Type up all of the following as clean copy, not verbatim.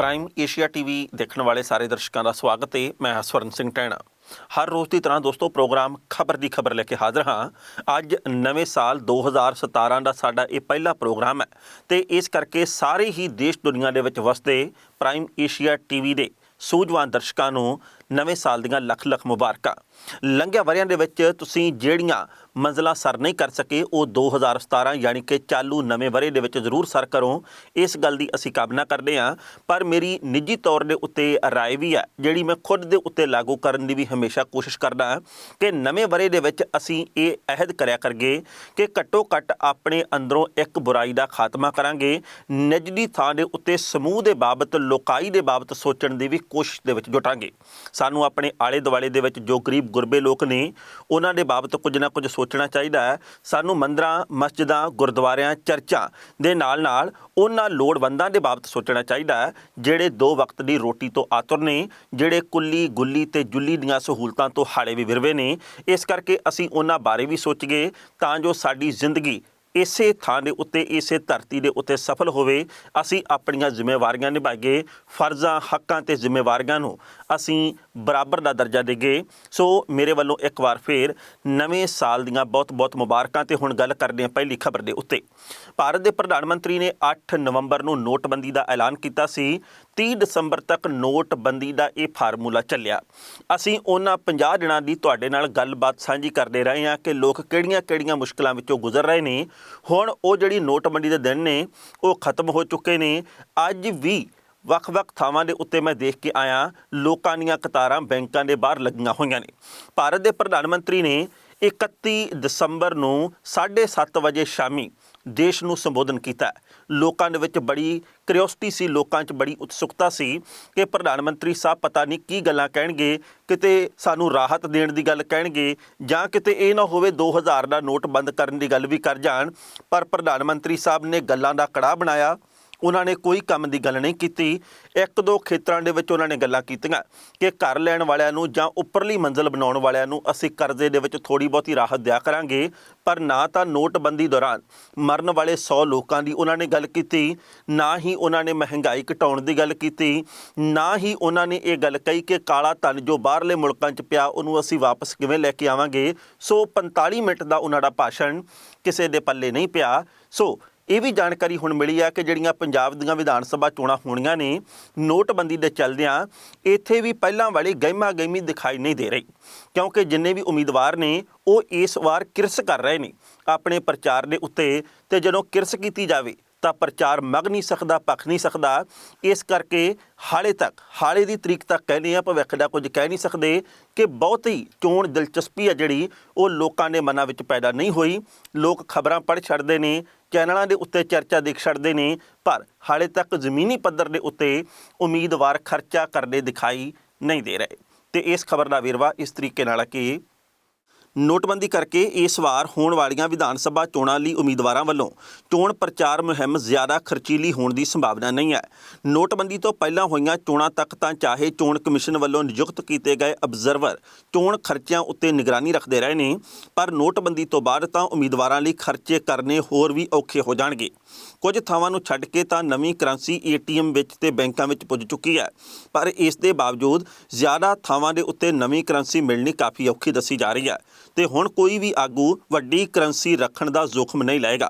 Prime Asia TV ਦੇਖਣ ਵਾਲੇ ਸਾਰੇ ਦਰਸ਼ਕਾਂ ਦਾ ਸਵਾਗਤ ਹੈ। ਮੈਂ ਹਸਵਰਨ ਸਿੰਘ ਟੈਣਾ। ਹਰ ਰੋਜ਼ ਦੀ ਤਰ੍ਹਾਂ ਦੋਸਤੋ ਪ੍ਰੋਗਰਾਮ ਖਬਰ ਦੀ ਖਬਰ ਲੈ ਕੇ ਹਾਜ਼ਰ ਹਾਂ। ਅੱਜ ਨਵੇਂ ਸਾਲ 2017 ਦਾ ਸਾਡਾ ਇਹ ਪਹਿਲਾ ਪ੍ਰੋਗਰਾਮ ਹੈ ਤੇ ਇਸ ਕਰਕੇ ਸਾਰੇ ਹੀ ਦੇਸ਼ ਦੁਨੀਆ ਦੇ ਵਿੱਚ ਵਸਦੇ ਪ੍ਰਾਈਮ ਏਸ਼ੀਆ ਟੀਵੀ ਦੇ ਸੂਝਵਾਨ ਦਰਸ਼ਕਾਂ ਨੂੰ ਨਵੇਂ ਸਾਲ ਦੀਆਂ ਲੱਖ ਲੱਖ ਮੁਬਾਰਕਾਂ। ਲੰਘਿਆ ਵਰਿਆਂ ਦੇ ਵਿੱਚ ਤੁਸੀਂ ਜਿਹੜੀਆਂ ਮੰਜ਼ਲਾਂ ਸਰ ਨਹੀਂ ਕਰ ਸਕੇ ਉਹ 2017 ਯਾਨੀ ਕਿ ਚਾਲੂ ਨਵੇਂ ਵਰੇ ਦੇ ਵਿੱਚ ਜ਼ਰੂਰ ਸਰ ਕਰੋ। ਇਸ ਗੱਲ ਦੀ ਅਸੀਂ ਕਾਮਨਾ ਕਰਦੇ ਹਾਂ। ਪਰ ਮੇਰੀ ਨਿੱਜੀ ਤੌਰ ਦੇ ਉੱਤੇ ਰਾਏ ਵੀ ਹੈ ਜਿਹੜੀ ਮੈਂ ਖੁਦ ਦੇ ਉੱਤੇ ਲਾਗੂ ਕਰਨ ਦੀ ਵੀ ਹਮੇਸ਼ਾ ਕੋਸ਼ਿਸ਼ ਕਰਦਾ ਹਾਂ ਕਿ ਨਵੇਂ ਵਰੇ ਦੇ ਵਿੱਚ ਅਸੀਂ ਇਹ ਅਹਿਦ ਕਰਿਆ ਕਰੀਏ ਕਿ ਘੱਟੋ ਘੱਟ ਆਪਣੇ ਅੰਦਰੋਂ ਇੱਕ ਬੁਰਾਈ ਦਾ ਖਾਤਮਾ ਕਰਾਂਗੇ। ਨਿੱਜੀ ਥਾਂ ਦੇ ਉੱਤੇ ਸਮੂਹ ਦੇ ਬਾਬਤ ਲੋਕਾਈ ਦੇ ਬਾਬਤ ਸੋਚਣ ਦੀ ਵੀ ਕੋਸ਼ਿਸ਼ ਦੇ ਵਿੱਚ ਜੁਟਾਂਗੇ। ਸਾਨੂੰ ਆਪਣੇ ਆਲੇ ਦੁਆਲੇ ਦੇ ਵਿੱਚ ਜੋ ਗਰੀਬ ਗੁਰਬੇ ਲੋਕ ਨੇ ਉਹਨਾਂ ਦੇ ਬਾਬਤ ਕੁਝ ਨਾ ਕੁਝ ਸੋਚਣਾ ਚਾਹੀਦਾ ਹੈ। ਸਾਨੂੰ ਮੰਦਰਾਂ, ਮਸਜਿਦਾਂ, ਗੁਰਦੁਆਰਿਆਂ, ਚਰਚਾਂ ਦੇ ਨਾਲ ਉਹਨਾਂ ਲੋੜਵੰਦਾਂ ਦੇ ਬਾਬਤ ਸੋਚਣਾ ਚਾਹੀਦਾ ਹੈ ਜਿਹੜੇ 2 ਵਕਤ ਦੀ ਰੋਟੀ ਤੋਂ ਆਤੁਰ ਨੇ, ਜਿਹੜੇ ਕੁੱਲੀ ਗੁੱਲੀ ਤੇ ਜੁੱਲੀ ਦੀਆਂ ਸਹੂਲਤਾਂ ਤੋਂ ਹਾਲੇ ਵੀ ਵਿਰਵੇ ਨੇ। ਇਸ ਕਰਕੇ ਅਸੀਂ ਉਹਨਾਂ ਬਾਰੇ ਵੀ ਸੋਚੀਏ ਤਾਂ ਜੋ ਸਾਡੀ ਜ਼ਿੰਦਗੀ ਇਸੇ ਥਾਂ ਦੇ ਉੱਤੇ, ਇਸੇ ਧਰਤੀ ਦੇ ਉੱਤੇ ਸਫਲ ਹੋਵੇ। ਅਸੀਂ ਆਪਣੀਆਂ ਜ਼ਿੰਮੇਵਾਰੀਆਂ ਨਿਭਾਈਏ, ਫਰਜ਼ਾਂ, ਹੱਕਾਂ ਤੇ ਜ਼ਿੰਮੇਵਾਰੀਆਂ ਨੂੰ ਅਸੀਂ ਬਰਾਬਰ ਦਾ ਦਰਜਾ ਦੇਈਏ। ਸੋ ਮੇਰੇ ਵੱਲੋਂ ਇੱਕ ਵਾਰ ਫੇਰ ਨਵੇਂ ਸਾਲ ਦੀਆਂ ਬਹੁਤ ਬਹੁਤ ਮੁਬਾਰਕਾਂ। ਤੇ ਹੁਣ ਗੱਲ ਕਰਦੇ ਹਾਂ ਪਹਿਲੀ ਖਬਰ ਦੇ ਉੱਤੇ। ਭਾਰਤ ਦੇ ਪ੍ਰਧਾਨ ਮੰਤਰੀ ਨੇ 8 ਨਵੰਬਰ ਨੂੰ ਨੋਟਬੰਦੀ ਦਾ ਐਲਾਨ ਕੀਤਾ ਸੀ। 30 ਦਸੰਬਰ ਤੱਕ ਨੋਟਬੰਦੀ ਦਾ ਇਹ ਫਾਰਮੂਲਾ ਚੱਲਿਆ। ਅਸੀਂ ਉਹਨਾਂ 50 ਦਿਨਾਂ ਦੀ ਤੁਹਾਡੇ ਨਾਲ ਗੱਲਬਾਤ ਸਾਂਝੀ ਕਰਦੇ ਰਹੇ ਹਾਂ ਕਿ ਲੋਕ ਕਿਹੜੀਆਂ ਮੁਸ਼ਕਲਾਂ ਵਿੱਚੋਂ ਗੁਜ਼ਰ ਰਹੇ ਨੇ। ਹੁਣ ਉਹ ਜਿਹੜੀ ਨੋਟਬੰਦੀ ਦੇ ਦਿਨ ਨੇ ਉਹ ਖਤਮ ਹੋ ਚੁੱਕੇ ਨੇ। ਅੱਜ ਵੀ ਵੱਖ-ਵੱਖ ਥਾਵਾਂ ਦੇ ਉੱਤੇ ਮੈਂ ਦੇਖ ਕੇ ਆਇਆ ਲੋਕਾਂ ਦੀਆਂ ਕਤਾਰਾਂ ਬੈਂਕਾਂ ਦੇ ਬਾਹਰ ਲੱਗੀਆਂ ਹੋਈਆਂ ਨੇ। ਭਾਰਤ ਦੇ ਪ੍ਰਧਾਨ ਮੰਤਰੀ ਨੇ 31 ਦਸੰਬਰ ਨੂੰ 7:30 ਵਜੇ ਸ਼ਾਮੀ ਦੇਸ਼ ਨੂੰ ਸੰਬੋਧਨ ਕੀਤਾ। ਲੋਕਾਂ ਦੇ ਵਿੱਚ ਬੜੀ ਕਿਉਰਿਓਸਿਟੀ ਸੀ, ਲੋਕਾਂ 'ਚ ਬੜੀ ਉਤਸੁਕਤਾ ਸੀ ਕਿ ਪ੍ਰਧਾਨ ਮੰਤਰੀ ਸਾਹਿਬ ਪਤਾ ਨਹੀਂ ਕੀ ਗੱਲਾਂ ਕਹਿਣਗੇ। ਕਿਤੇ ਸਾਨੂੰ ਰਾਹਤ ਦੇਣ ਦੀ ਗੱਲ ਕਹਿਣਗੇ ਜਾਂ ਕਿਤੇ ਇਹ ਨਾ ਹੋਵੇ 2000 ਦਾ ਨੋਟ ਬੰਦ ਕਰਨ ਦੀ ਗੱਲ ਵੀ ਕਰ ਜਾਣ। ਪਰ ਪ੍ਰਧਾਨ ਮੰਤਰੀ ਸਾਹਿਬ ਨੇ ਗੱਲਾਂ ਦਾ ਕੜਾਹ ਬਣਾਇਆ। ਉਹਨਾਂ ਨੇ ਕੋਈ ਕੰਮ ਦੀ ਗੱਲ ਨਹੀਂ ਕੀਤੀ। 1-2 ਖੇਤਰਾਂ ਦੇ ਵਿੱਚ ਉਹਨਾਂ ਨੇ ਗੱਲਾਂ ਕੀਤੀਆਂ ਕਿ ਘਰ ਲੈਣ ਵਾਲਿਆਂ ਨੂੰ ਜਾਂ ਉੱਪਰਲੀ ਮੰਜ਼ਿਲ ਬਣਾਉਣ ਵਾਲਿਆਂ ਨੂੰ ਅਸੀਂ ਕਰਜ਼ੇ ਦੇ ਵਿੱਚ ਥੋੜ੍ਹੀ ਬਹੁਤੀ ਰਾਹਤ ਦਿਆ ਕਰਾਂਗੇ। ਪਰ ਨਾ ਤਾਂ ਨੋਟਬੰਦੀ ਦੌਰਾਨ ਮਰਨ ਵਾਲੇ 100 ਲੋਕਾਂ ਦੀ ਉਹਨਾਂ ਨੇ ਗੱਲ ਕੀਤੀ, ਨਾ ਹੀ ਉਹਨਾਂ ਨੇ ਮਹਿੰਗਾਈ ਘਟਾਉਣ ਦੀ ਗੱਲ ਕੀਤੀ, ਨਾ ਹੀ ਉਹਨਾਂ ਨੇ ਇਹ ਗੱਲ ਕਹੀ ਕਿ ਕਾਲਾ ਧਨ ਜੋ ਬਾਹਰਲੇ ਮੁਲਕਾਂ 'ਚ ਪਿਆ ਉਹਨੂੰ ਅਸੀਂ ਵਾਪਸ ਕਿਵੇਂ ਲੈ ਕੇ ਆਵਾਂਗੇ। ਸੋ 45 ਮਿੰਟ ਦਾ ਉਹਨਾਂ ਦਾ ਭਾਸ਼ਣ ਕਿਸੇ ਦੇ ਪੱਲੇ ਨਹੀਂ ਪਿਆ। ਸੋ ਇਹ ਵੀ ਜਾਣਕਾਰੀ ਹੁਣ ਮਿਲੀ ਹੈ ਕਿ ਜਿਹੜੀਆਂ ਪੰਜਾਬ ਦੀਆਂ ਵਿਧਾਨ ਸਭਾ ਚੋਣਾਂ ਹੋਣੀਆਂ ਨੇ ਨੋਟਬੰਦੀ ਦੇ ਚੱਲਦਿਆਂ ਇੱਥੇ ਵੀ ਪਹਿਲਾਂ ਵਾਲੀ ਗਹਿਮਾ ਗਹਿਮੀ ਦਿਖਾਈ ਨਹੀਂ ਦੇ ਰਹੀ, ਕਿਉਂਕਿ ਜਿੰਨੇ ਵੀ ਉਮੀਦਵਾਰ ਨੇ ਉਹ ਇਸ ਵਾਰ ਕਿਰਸ ਕਰ ਰਹੇ ਨੇ ਆਪਣੇ ਪ੍ਰਚਾਰ ਦੇ ਉੱਤੇ। ਤੇ ਜਦੋਂ ਕਿਰਸ ਕੀਤੀ ਜਾਵੇ ਤਾਂ ਪ੍ਰਚਾਰ ਮਗ ਨਹੀਂ ਸਕਦਾ, ਪੱਖ ਨਹੀਂ ਸਕਦਾ। ਇਸ ਕਰਕੇ ਹਾਲੇ ਦੀ ਤਰੀਕ ਤੱਕ ਕਹਿੰਦੇ ਆ, ਭਵਿੱਖ ਦਾ ਕੁਝ ਕਹਿ ਨਹੀਂ ਸਕਦੇ ਕਿ ਬਹੁਤੀ ਚੋਣ ਦਿਲਚਸਪੀ ਹੈ ਜਿਹੜੀ ਉਹ ਲੋਕਾਂ ਦੇ ਮਨਾਂ ਵਿੱਚ ਪੈਦਾ ਨਹੀਂ ਹੋਈ। ਲੋਕ ਖਬਰਾਂ ਪੜ੍ਹ ਛੱਡਦੇ ਨੇ, ਚੈਨਲਾਂ ਦੇ ਉੱਤੇ ਚਰਚਾ ਦੇਖ ਛੱਡਦੇ ਨੇ, ਪਰ ਹਾਲੇ ਤੱਕ ਜ਼ਮੀਨੀ ਪੱਧਰ ਦੇ ਉੱਤੇ ਉਮੀਦਵਾਰ ਖਰਚਾ ਕਰਦੇ ਦਿਖਾਈ ਨਹੀਂ ਦੇ ਰਹੇ। ਤੇ ਇਸ ਖਬਰ ਦਾ ਵੇਰਵਾ ਇਸ ਤਰੀਕੇ ਨਾਲ ਕਿ ਨੋਟਬੰਦੀ ਕਰਕੇ ਇਸ ਵਾਰ ਹੋਣ ਵਾਲੀਆਂ ਵਿਧਾਨ ਸਭਾ ਚੋਣਾਂ ਲਈ ਉਮੀਦਵਾਰਾਂ ਵੱਲੋਂ ਚੋਣ ਪ੍ਰਚਾਰ ਮੁਹਿੰਮ ਜ਼ਿਆਦਾ ਖਰਚੀਲੀ ਹੋਣ ਦੀ ਸੰਭਾਵਨਾ ਨਹੀਂ ਹੈ। ਨੋਟਬੰਦੀ ਤੋਂ ਪਹਿਲਾਂ ਹੋਈਆਂ ਚੋਣਾਂ ਤੱਕ ਤਾਂ ਚਾਹੇ ਚੋਣ ਕਮਿਸ਼ਨ ਵੱਲੋਂ ਨਿਯੁਕਤ ਕੀਤੇ ਗਏ ਅਬਜ਼ਰਵਰ ਚੋਣ ਖਰਚਿਆਂ ਉੱਤੇ ਨਿਗਰਾਨੀ ਰੱਖਦੇ ਰਹੇ ਨੇ, ਪਰ ਨੋਟਬੰਦੀ ਤੋਂ ਬਾਅਦ ਤਾਂ ਉਮੀਦਵਾਰਾਂ ਲਈ ਖਰਚੇ ਕਰਨੇ ਹੋਰ ਵੀ ਔਖੇ ਹੋ ਜਾਣਗੇ। ਕੁਝ ਥਾਵਾਂ ਨੂੰ ਛੱਡ ਕੇ ਤਾਂ ਨਵੀਂ ਕਰੰਸੀ ATM ਵਿੱਚ ਤੇ ਬੈਂਕਾਂ ਵਿੱਚ ਪੁੱਜ ਚੁੱਕੀ ਹੈ, ਪਰ ਇਸ ਦੇ ਬਾਵਜੂਦ ਜ਼ਿਆਦਾ ਥਾਵਾਂ ਦੇ ਉੱਤੇ ਨਵੀਂ ਕਰੰਸੀ ਮਿਲਣੀ ਕਾਫੀ ਔਖੀ ਦੱਸੀ ਜਾ ਰਹੀ ਹੈ। ਤੇ ਹੁਣ ਕੋਈ ਵੀ ਆਗੂ ਵੱਡੀ ਕਰੰਸੀ ਰੱਖਣ ਦਾ ਜ਼ੋਖਮ ਨਹੀਂ ਲਏਗਾ।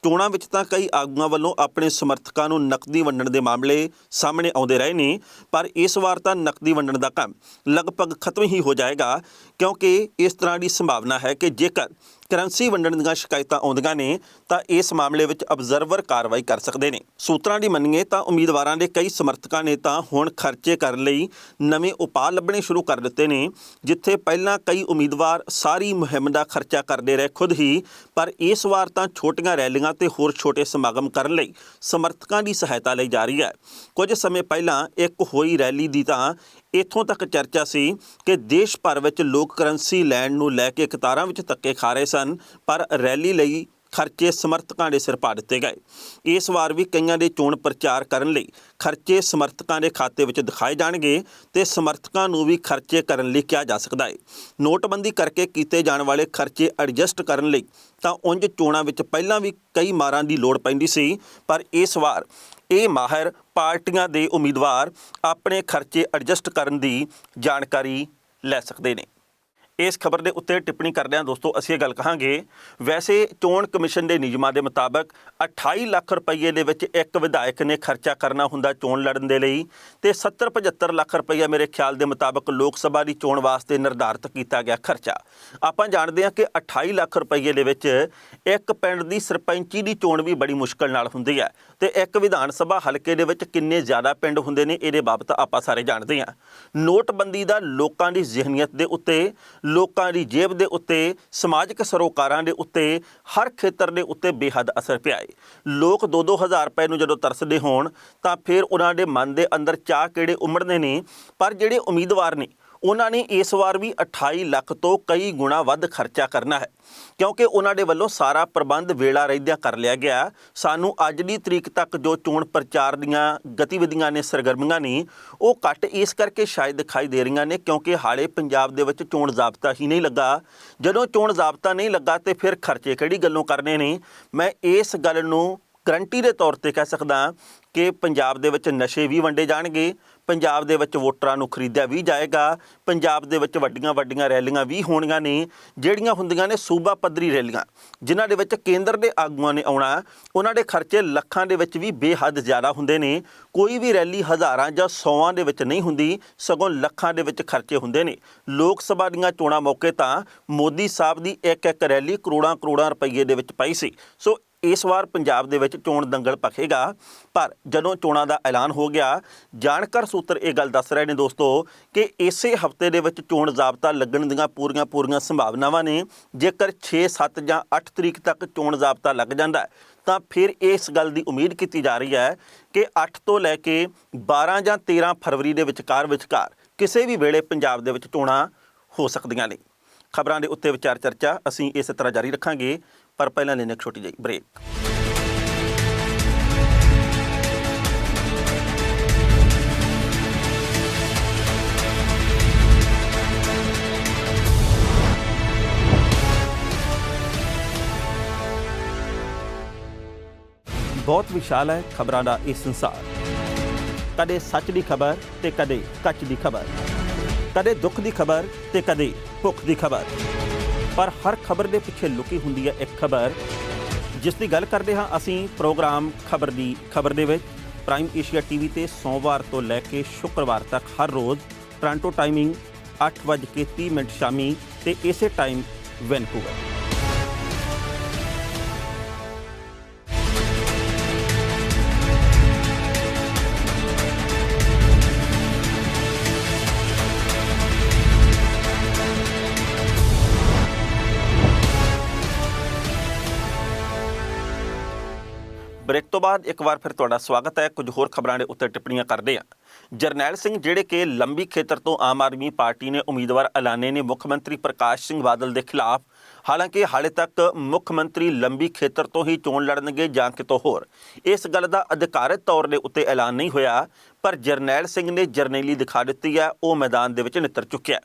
ਚੋਣਾਂ ਵਿੱਚ ਤਾਂ ਕਈ ਆਗੂਆਂ ਵੱਲੋਂ ਆਪਣੇ ਸਮਰਥਕਾਂ ਨੂੰ ਨਕਦੀ ਵੰਡਣ ਦੇ ਮਾਮਲੇ ਸਾਹਮਣੇ ਆਉਂਦੇ ਰਹੇ ਨੇ, ਪਰ ਇਸ ਵਾਰ ਤਾਂ ਨਕਦੀ ਵੰਡਣ ਦਾ ਕੰਮ ਲਗਭਗ ਖਤਮ ਹੀ ਹੋ ਜਾਏਗਾ, ਕਿਉਂਕਿ ਇਸ ਤਰ੍ਹਾਂ ਦੀ ਸੰਭਾਵਨਾ ਹੈ ਕਿ ਜੇਕਰ ਕਰੰਸੀ ਵੰਡਣ ਦੀਆਂ ਸ਼ਿਕਾਇਤਾਂ ਆਉਂਦੀਆਂ ਨੇ ਤਾਂ ਇਸ ਮਾਮਲੇ ਵਿੱਚ ਅਬਜ਼ਰਵਰ ਕਾਰਵਾਈ ਕਰ ਸਕਦੇ ਨੇ। ਸੂਤਰਾਂ ਦੀ ਮੰਨੀਏ ਤਾਂ ਉਮੀਦਵਾਰਾਂ ਦੇ ਕਈ ਸਮਰਥਕਾਂ ਨੇ ਤਾਂ ਹੁਣ ਖਰਚੇ ਕਰਨ ਲਈ ਨਵੇਂ ਉਪਾਅ ਲੱਭਣੇ ਸ਼ੁਰੂ ਕਰ ਦਿੱਤੇ ਨੇ। ਜਿੱਥੇ ਪਹਿਲਾਂ ਕਈ ਉਮੀਦਵਾਰ ਸਾਰੀ ਮੁਹਿੰਮ ਦਾ ਖਰਚਾ ਕਰਦੇ ਰਹੇ ਖੁਦ ਹੀ, ਪਰ ਇਸ ਵਾਰ ਤਾਂ ਛੋਟੀਆਂ ਰੈਲੀਆਂ ਤੇ ਹੋਰ ਛੋਟੇ ਸਮਾਗਮ ਕਰਨ ਲਈ ਸਮਰਥਕਾਂ ਦੀ ਸਹਾਇਤਾ ਲਈ ਜਾ ਰਹੀ ਹੈ। ਕੁਝ ਸਮੇਂ ਪਹਿਲਾਂ ਇੱਕ ਹੋਈ ਰੈਲੀ ਦੀ ਤਾਂ ਇੱਥੋਂ ਤੱਕ ਚਰਚਾ ਸੀ ਕਿ ਦੇਸ਼ ਭਰ ਵਿੱਚ ਲੋਕ ਕਰੰਸੀ ਲੈਣ ਨੂੰ ਲੈ ਕੇ ਕਤਾਰਾਂ ਵਿੱਚ ਧੱਕੇ ਖਾ ਰਹੇ ਸਨ, ਪਰ ਰੈਲੀ ਲਈ ਖਰਚੇ ਸਮਰਥਕਾਂ ਦੇ ਸਿਰ ਪਾ ਦਿੱਤੇ ਗਏ। ਇਸ ਵਾਰ ਵੀ ਕਈਆਂ ਦੇ ਚੋਣ ਪ੍ਰਚਾਰ ਕਰਨ ਲਈ ਖਰਚੇ ਸਮਰਥਕਾਂ ਦੇ ਖਾਤੇ ਵਿੱਚ ਦਿਖਾਏ ਜਾਣਗੇ ਤੇ ਸਮਰਥਕਾਂ ਨੂੰ ਵੀ ਖਰਚੇ ਕਰਨ ਲਈ ਕਿਹਾ ਜਾ ਸਕਦਾ ਹੈ। ਨੋਟਬੰਦੀ ਕਰਕੇ ਕੀਤੇ ਜਾਣ ਵਾਲੇ ਖਰਚੇ ਐਡਜਸਟ ਕਰਨ ਲਈ ਤਾਂ ਉਂਝ ਚੋਣਾਂ ਵਿੱਚ ਪਹਿਲਾਂ ਵੀ ਕਈ ਮਾਰਾਂ ਦੀ ਲੋੜ ਪੈਂਦੀ ਸੀ, ਪਰ ਇਸ ਵਾਰ ਇਹ ਮਾਹਿਰ ਪਾਰਟੀਆਂ ਦੇ ਉਮੀਦਵਾਰ ਆਪਣੇ ਖਰਚੇ ਐਡਜਸਟ ਕਰਨ ਦੀ ਜਾਣਕਾਰੀ ਲੈ ਸਕਦੇ ਨੇ। ਇਸ ਖਬਰ ਦੇ ਉੱਤੇ ਟਿੱਪਣੀ ਕਰਦਿਆਂ ਦੋਸਤੋ ਅਸੀਂ ਇਹ ਗੱਲ ਕਹਾਂਗੇ, ਵੈਸੇ ਚੋਣ ਕਮਿਸ਼ਨ ਦੇ ਨਿਯਮਾਂ ਦੇ ਮੁਤਾਬਕ 28 ਲੱਖ ਰੁਪਏ ਦੇ ਵਿੱਚ ਇੱਕ ਵਿਧਾਇਕ ਨੇ ਖਰਚਾ ਕਰਨਾ ਹੁੰਦਾ ਚੋਣ ਲੜਨ ਦੇ ਲਈ, ਤੇ 70-75 ਲੱਖ ਰੁਪਏ ਮੇਰੇ ਖਿਆਲ ਦੇ ਮੁਤਾਬਕ ਲੋਕ ਸਭਾ ਦੀ ਚੋਣ ਵਾਸਤੇ ਨਿਰਧਾਰਿਤ ਕੀਤਾ ਗਿਆ ਖਰਚਾ। ਆਪਾਂ ਜਾਣਦੇ ਹਾਂ ਕਿ 28 ਲੱਖ ਰੁਪਏ ਦੇ ਵਿੱਚ ਇੱਕ ਪਿੰਡ ਦੀ ਸਰਪੰਚੀ ਦੀ ਚੋਣ ਵੀ ਬੜੀ ਮੁਸ਼ਕਲ ਨਾਲ ਹੁੰਦੀ ਹੈ, ਤੇ ਇੱਕ ਵਿਧਾਨ ਸਭਾ ਹਲਕੇ ਦੇ ਵਿੱਚ ਕਿੰਨੇ ਜ਼ਿਆਦਾ ਪਿੰਡ ਹੁੰਦੇ ਨੇ ਇਹਦੇ ਬਾਬਤ ਆਪਾਂ ਸਾਰੇ ਜਾਣਦੇ ਹਾਂ। ਨੋਟਬੰਦੀ ਦਾ ਲੋਕਾਂ ਦੀ ਜ਼ਿਹਨੀਅਤ ਦੇ ਉੱਤੇ, ਲੋਕਾਂ ਦੀ ਜੇਬ ਦੇ ਉੱਤੇ, ਸਮਾਜਿਕ ਸਰੋਕਾਰਾਂ ਦੇ ਉੱਤੇ, ਹਰ ਖੇਤਰ ਦੇ ਉੱਤੇ ਬੇਹੱਦ ਅਸਰ ਪਿਆ ਹੈ। ਲੋਕ 2-2 ਹਜ਼ਾਰ ਰੁਪਏ ਨੂੰ ਜਦੋਂ ਤਰਸਦੇ ਹੋਣ ਤਾਂ ਫਿਰ ਉਹਨਾਂ ਦੇ ਮਨ ਦੇ ਅੰਦਰ ਚਾਹ ਕਿਹੜੇ ਉਮੜਦੇ ਨੇ। ਪਰ ਜਿਹੜੇ ਉਮੀਦਵਾਰ ਨੇ ਉਹਨਾਂ ਨੇ ਇਸ ਵਾਰ ਵੀ 28 ਲੱਖ ਤੋਂ ਕਈ ਗੁਣਾ ਵੱਧ ਖਰਚਾ ਕਰਨਾ ਹੈ, ਕਿਉਂਕਿ ਉਹਨਾਂ ਦੇ ਵੱਲੋਂ ਸਾਰਾ ਪ੍ਰਬੰਧ ਵੇਲਾ ਰਹਿੰਦਿਆਂ ਕਰ ਲਿਆ ਗਿਆ। ਸਾਨੂੰ ਅੱਜ ਦੀ ਤਰੀਕ ਤੱਕ ਜੋ ਚੋਣ ਪ੍ਰਚਾਰ ਦੀਆਂ ਗਤੀਵਿਧੀਆਂ ਨੇ, ਸਰਗਰਮੀਆਂ ਨੇ, ਉਹ ਘੱਟ ਇਸ ਕਰਕੇ ਸ਼ਾਇਦ ਦਿਖਾਈ ਦੇ ਰਹੀਆਂ ਨੇ ਕਿਉਂਕਿ ਹਾਲੇ ਪੰਜਾਬ ਦੇ ਵਿੱਚ ਚੋਣ ਜ਼ਾਬਤਾ ਹੀ ਨਹੀਂ ਲੱਗਾ। ਜਦੋਂ ਚੋਣ ਜ਼ਾਬਤਾ ਨਹੀਂ ਲੱਗਾ ਤੇ ਫਿਰ ਖਰਚੇ ਕਿਹੜੀ ਗੱਲੋਂ ਕਰਨੇ ਨੇ। ਮੈਂ ਇਸ ਗੱਲ ਨੂੰ ਗਰੰਟੀ ਦੇ ਤੌਰ ਤੇ ਕਹਿ ਸਕਦਾ ਕਿ ਪੰਜਾਬ ਦੇ ਵਿੱਚ ਨਸ਼ੇ ਵੀ ਵੰਡੇ ਜਾਣਗੇ, ਪੰਜਾਬ ਦੇ ਵਿੱਚ ਵੋਟਰਾਂ ਨੂੰ ਖਰੀਦਿਆ ਵੀ ਜਾਏਗਾ, ਪੰਜਾਬ ਦੇ ਵਿੱਚ ਵੱਡੀਆਂ ਰੈਲੀਆਂ ਵੀ ਹੋਣੀਆਂ ਨੇ, ਜਿਹੜੀਆਂ ਹੁੰਦੀਆਂ ਨੇ ਸੂਬਾ ਪੱਧਰੀ ਰੈਲੀਆਂ, ਜਿਨ੍ਹਾਂ ਦੇ ਵਿੱਚ ਕੇਂਦਰ ਦੇ ਆਗੂਆਂ ਨੇ ਆਉਣਾ। ਉਹਨਾਂ ਦੇ ਖਰਚੇ ਲੱਖਾਂ ਦੇ ਵਿੱਚ ਵੀ ਬੇਹੱਦ ਜ਼ਿਆਦਾ ਹੁੰਦੇ ਨੇ। ਕੋਈ ਵੀ ਰੈਲੀ ਹਜ਼ਾਰਾਂ ਜਾਂ ਸੌਆਂ ਦੇ ਵਿੱਚ ਨਹੀਂ ਹੁੰਦੀ, ਸਗੋਂ ਲੱਖਾਂ ਦੇ ਵਿੱਚ ਖਰਚੇ ਹੁੰਦੇ ਨੇ। ਲੋਕ ਸਭਾ ਦੀਆਂ ਚੋਣਾਂ ਮੌਕੇ ਤਾਂ ਮੋਦੀ ਸਾਹਿਬ ਦੀ ਇੱਕ ਰੈਲੀ ਕਰੋੜਾਂ ਰੁਪਈਏ ਦੇ ਵਿੱਚ ਪਈ ਸੀ। ਸੋ ਇਸ ਵਾਰ ਪੰਜਾਬ ਦੇ ਵਿੱਚ ਚੋਣ ਦੰਗਲ ਭਖੇਗਾ। ਪਰ ਜਦੋਂ ਚੋਣਾਂ ਦਾ ਐਲਾਨ ਹੋ ਗਿਆ, ਜਾਣਕਾਰ ਸੂਤਰ ਇਹ ਗੱਲ ਦੱਸ ਰਹੇ ਨੇ ਦੋਸਤੋ ਕਿ ਇਸੇ ਹਫ਼ਤੇ ਦੇ ਵਿੱਚ ਚੋਣ ਜ਼ਾਬਤਾ ਲੱਗਣ ਦੀਆਂ ਪੂਰੀਆਂ ਸੰਭਾਵਨਾਵਾਂ ਨੇ। ਜੇਕਰ 6, 7 ਜਾਂ 8 ਤਰੀਕ ਤੱਕ ਚੋਣ ਜ਼ਾਬਤਾ ਲੱਗ ਜਾਂਦਾ ਤਾਂ ਫਿਰ ਇਸ ਗੱਲ ਦੀ ਉਮੀਦ ਕੀਤੀ ਜਾ ਰਹੀ ਹੈ ਕਿ 8 ਤੋਂ ਲੈ ਕੇ 12 ਜਾਂ 13 ਫਰਵਰੀ ਦੇ ਵਿਚਕਾਰ ਕਿਸੇ ਵੀ ਵੇਲੇ ਪੰਜਾਬ ਦੇ ਵਿੱਚ ਚੋਣਾਂ ਹੋ ਸਕਦੀਆਂ ਨੇ। ਖਬਰਾਂ ਦੇ ਉੱਤੇ ਵਿਚਾਰ ਚਰਚਾ ਅਸੀਂ ਇਸੇ ਤਰ੍ਹਾਂ ਜਾਰੀ ਰੱਖਾਂਗੇ, ਪਰ ਪਹਿਲਾਂ ਲੈਣੇ ਇੱਕ ਛੋਟੀ ਜਿਹੀ ਬ੍ਰੇਕ। ਬਹੁਤ ਵਿਸ਼ਾਲ ਹੈ ਖਬਰਾਂ ਦਾ ਇਹ ਸੰਸਾਰ। ਕਦੇ ਸੱਚ ਦੀ ਖਬਰ ਤੇ ਕਦੇ ਕੱਚ ਦੀ ਖਬਰ, ਕਦੇ ਦੁੱਖ ਦੀ ਖਬਰ ਤੇ ਕਦੇ ਭੁੱਖ ਦੀ ਖਬਰ, ਪਰ ਹਰ ਖਬਰ ਦੇ ਪਿੱਛੇ ਲੁਕੀ ਹੁੰਦੀ ਹੈ ਇੱਕ ਖਬਰ, ਜਿਸ ਦੀ ਗੱਲ ਕਰਦੇ ਹਾਂ ਅਸੀਂ ਪ੍ਰੋਗਰਾਮ ਖਬਰ ਦੇ ਵਿੱਚ। ਪ੍ਰਾਈਮ ਏਸ਼ੀਆ ਟੀਵੀ ਤੇ ਸੋਮਵਾਰ ਤੋਂ ਲੈ ਕੇ ਸ਼ੁੱਕਰਵਾਰ ਤੱਕ ਹਰ ਰੋਜ਼ ਟੋਰਾਂਟੋ ਟਾਈਮਿੰਗ 8:30 ਸ਼ਾਮੀ ਤੇ ਇਸੇ ਟਾਈਮ ਵੈਨਕੂਵਰ। ਬ੍ਰੇਕ ਤੋਂ ਬਾਅਦ ਇੱਕ ਵਾਰ ਫਿਰ ਤੁਹਾਡਾ ਸਵਾਗਤ ਹੈ। ਕੁਝ ਹੋਰ ਖਬਰਾਂ ਦੇ ਉੱਤੇ ਟਿੱਪਣੀਆਂ ਕਰਦੇ ਹਾਂ। ਜਰਨੈਲ ਸਿੰਘ ਜਿਹੜੇ ਕਿ ਲੰਬੀ ਖੇਤਰ ਤੋਂ ਆਮ ਆਦਮੀ ਪਾਰਟੀ ਨੇ ਉਮੀਦਵਾਰ ਐਲਾਨੇ ਨੇ ਮੁੱਖ ਮੰਤਰੀ ਪ੍ਰਕਾਸ਼ ਸਿੰਘ ਬਾਦਲ ਦੇ ਖਿਲਾਫ, ਹਾਲਾਂਕਿ ਹਾਲੇ ਤੱਕ ਮੁੱਖ ਮੰਤਰੀ ਲੰਬੀ ਖੇਤਰ ਤੋਂ ਹੀ ਚੋਣ ਲੜਨਗੇ ਜਾਂ ਕਿਤੋਂ ਹੋਰ, ਇਸ ਗੱਲ ਦਾ ਅਧਿਕਾਰਤ ਤੌਰ ਦੇ ਉੱਤੇ ਐਲਾਨ ਨਹੀਂ ਹੋਇਆ। ਪਰ ਜਰਨੈਲ ਸਿੰਘ ਨੇ ਜਰਨੈਲੀ ਦਿਖਾ ਦਿੱਤੀ ਹੈ, ਉਹ ਮੈਦਾਨ ਦੇ ਵਿੱਚ ਨਿੱਤਰ ਚੁੱਕਿਆ।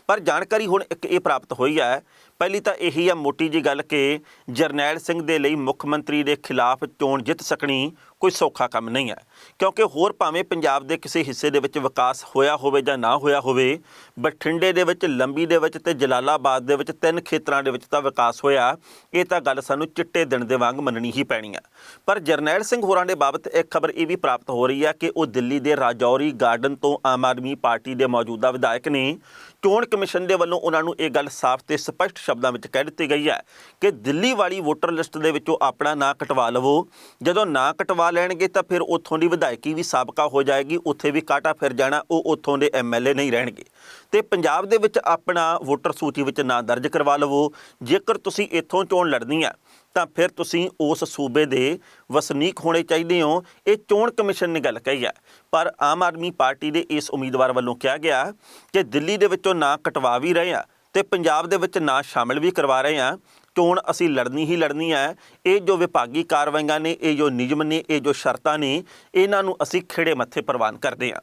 ਪਰ ਜਾਣਕਾਰੀ ਹੁਣ ਇੱਕ ਇਹ ਪ੍ਰਾਪਤ ਹੋਈ ਹੈ, ਪਹਿਲੀ ਤਾਂ ਇਹੀ ਹੈ ਮੋਟੀ ਜਿਹੀ ਗੱਲ ਕਿ ਜਰਨੈਲ ਸਿੰਘ ਦੇ ਲਈ ਮੁੱਖ ਮੰਤਰੀ ਦੇ ਖਿਲਾਫ ਚੋਣ ਜਿੱਤ ਸਕਣੀ ਕੋਈ ਸੌਖਾ ਕੰਮ ਨਹੀਂ ਹੈ, ਕਿਉਂਕਿ ਹੋਰ ਭਾਵੇਂ ਪੰਜਾਬ ਦੇ ਕਿਸੇ ਹਿੱਸੇ ਦੇ ਵਿੱਚ ਵਿਕਾਸ ਹੋਇਆ ਹੋਵੇ ਜਾਂ ਨਾ ਹੋਇਆ ਹੋਵੇ, ਬਠਿੰਡੇ ਦੇ ਵਿੱਚ, ਲੰਬੀ ਦੇ ਵਿੱਚ ਤੇ ਜਲਾਲਾਬਾਦ ਦੇ ਵਿੱਚ 3 ਖੇਤਰਾਂ ਦੇ ਵਿੱਚ ਤਾਂ ਵਿਕਾਸ ਹੋਇਆ। ਇਹ ਤਾਂ ਗੱਲ ਸਾਨੂੰ ਚਿੱਟੇ ਦਿਨ ਦੇ ਵਾਂਗ ਮੰਨਣੀ ਹੀ ਪੈਣੀ ਹੈ। ਪਰ ਜਰਨੈਲ ਸਿੰਘ ਹੋਰਾਂ ਦੇ ਬਾਬਤ ਇੱਕ ਖਬਰ ਇਹ ਵੀ ਪ੍ਰਾਪਤ ਹੋ ਰਹੀ ਹੈ ਕਿ ਉਹ ਦਿੱਲੀ ਦੇ ਰਾਜੌਰੀ ਗਾਰਡਨ ਤੋਂ ਆਮ ਆਦਮੀ ਪਾਰਟੀ ਦੇ ਮੌਜੂਦਾ ਵਿਧਾਇਕ ਨੇ। ਚੋਣ ਕਮਿਸ਼ਨ ਦੇ ਵੱਲੋਂ ਉਹਨਾਂ ਨੂੰ ਇਹ ਗੱਲ ਸਾਫ਼ ਤੇ ਸਪਸ਼ਟ ਸ਼ਬਦਾਂ ਵਿੱਚ ਕਹਿ ਦਿੱਤੀ ਗਈ ਹੈ ਕਿ ਦਿੱਲੀ ਵਾਲੀ ਵੋਟਰ ਲਿਸਟ ਦੇ ਵਿੱਚੋਂ ਆਪਣਾ ਨਾਂ ਕਟਵਾ ਲਵੋ। ਜਦੋਂ ਨਾਂ ਕਟਵਾ ਲੈਣਗੇ ਤਾਂ ਫਿਰ ਉੱਥੋਂ ਦੀ ਵਿਧਾਇਕੀ ਵੀ ਸਾਬਕਾ ਹੋ ਜਾਏਗੀ, ਉੱਥੇ ਵੀ ਕਾਟਾ ਫਿਰ ਜਾਣਾ, ਉਹ ਉੱਥੋਂ ਦੇ MLA ਨਹੀਂ ਰਹਿਣਗੇ। ਤੇ ਪੰਜਾਬ ਦੇ ਵਿੱਚ ਆਪਣਾ ਵੋਟਰ ਸੂਚੀ ਵਿੱਚ ਨਾਂ ਦਰਜ ਕਰਵਾ ਲਵੋ। ਜੇਕਰ ਤੁਸੀਂ ਇੱਥੋਂ ਚੋਣ ਲੜਨੀ ਆ ਤਾਂ ਫਿਰ ਤੁਸੀਂ ਉਸ ਸੂਬੇ ਦੇ ਵਸਨੀਕ ਹੋਣੇ ਚਾਹੀਦੇ ਹੋ। ਇਹ ਚੋਣ ਕਮਿਸ਼ਨ ਨੇ ਗੱਲ ਕਹੀ ਹੈ। ਪਰ ਆਮ ਆਦਮੀ ਪਾਰਟੀ ਦੇ ਇਸ ਉਮੀਦਵਾਰ ਵੱਲੋਂ ਕਿਹਾ ਗਿਆ ਕਿ ਦਿੱਲੀ ਦੇ ਵਿੱਚੋਂ ਨਾਂ ਕਟਵਾ ਵੀ ਰਹੇ ਆ ਤੇ ਪੰਜਾਬ ਦੇ ਵਿੱਚ ਨਾਂ ਸ਼ਾਮਿਲ ਵੀ ਕਰਵਾ ਰਹੇ ਆ। ਚੋਣ ਅਸੀਂ ਲੜਨੀ ਹੀ ਲੜਨੀ ਹੈ। ਇਹ ਜੋ ਵਿਭਾਗੀ ਕਾਰਵਾਈਆਂ ਨੇ, ਇਹ ਜੋ ਨਿਯਮ ਨੇ, ਇਹ ਜੋ ਸ਼ਰਤਾਂ ਨੇ, ਇਹਨਾਂ ਨੂੰ ਅਸੀਂ ਖਿਹੜੇ ਮੱਥੇ ਪ੍ਰਵਾਨ ਕਰਦੇ ਹਾਂ।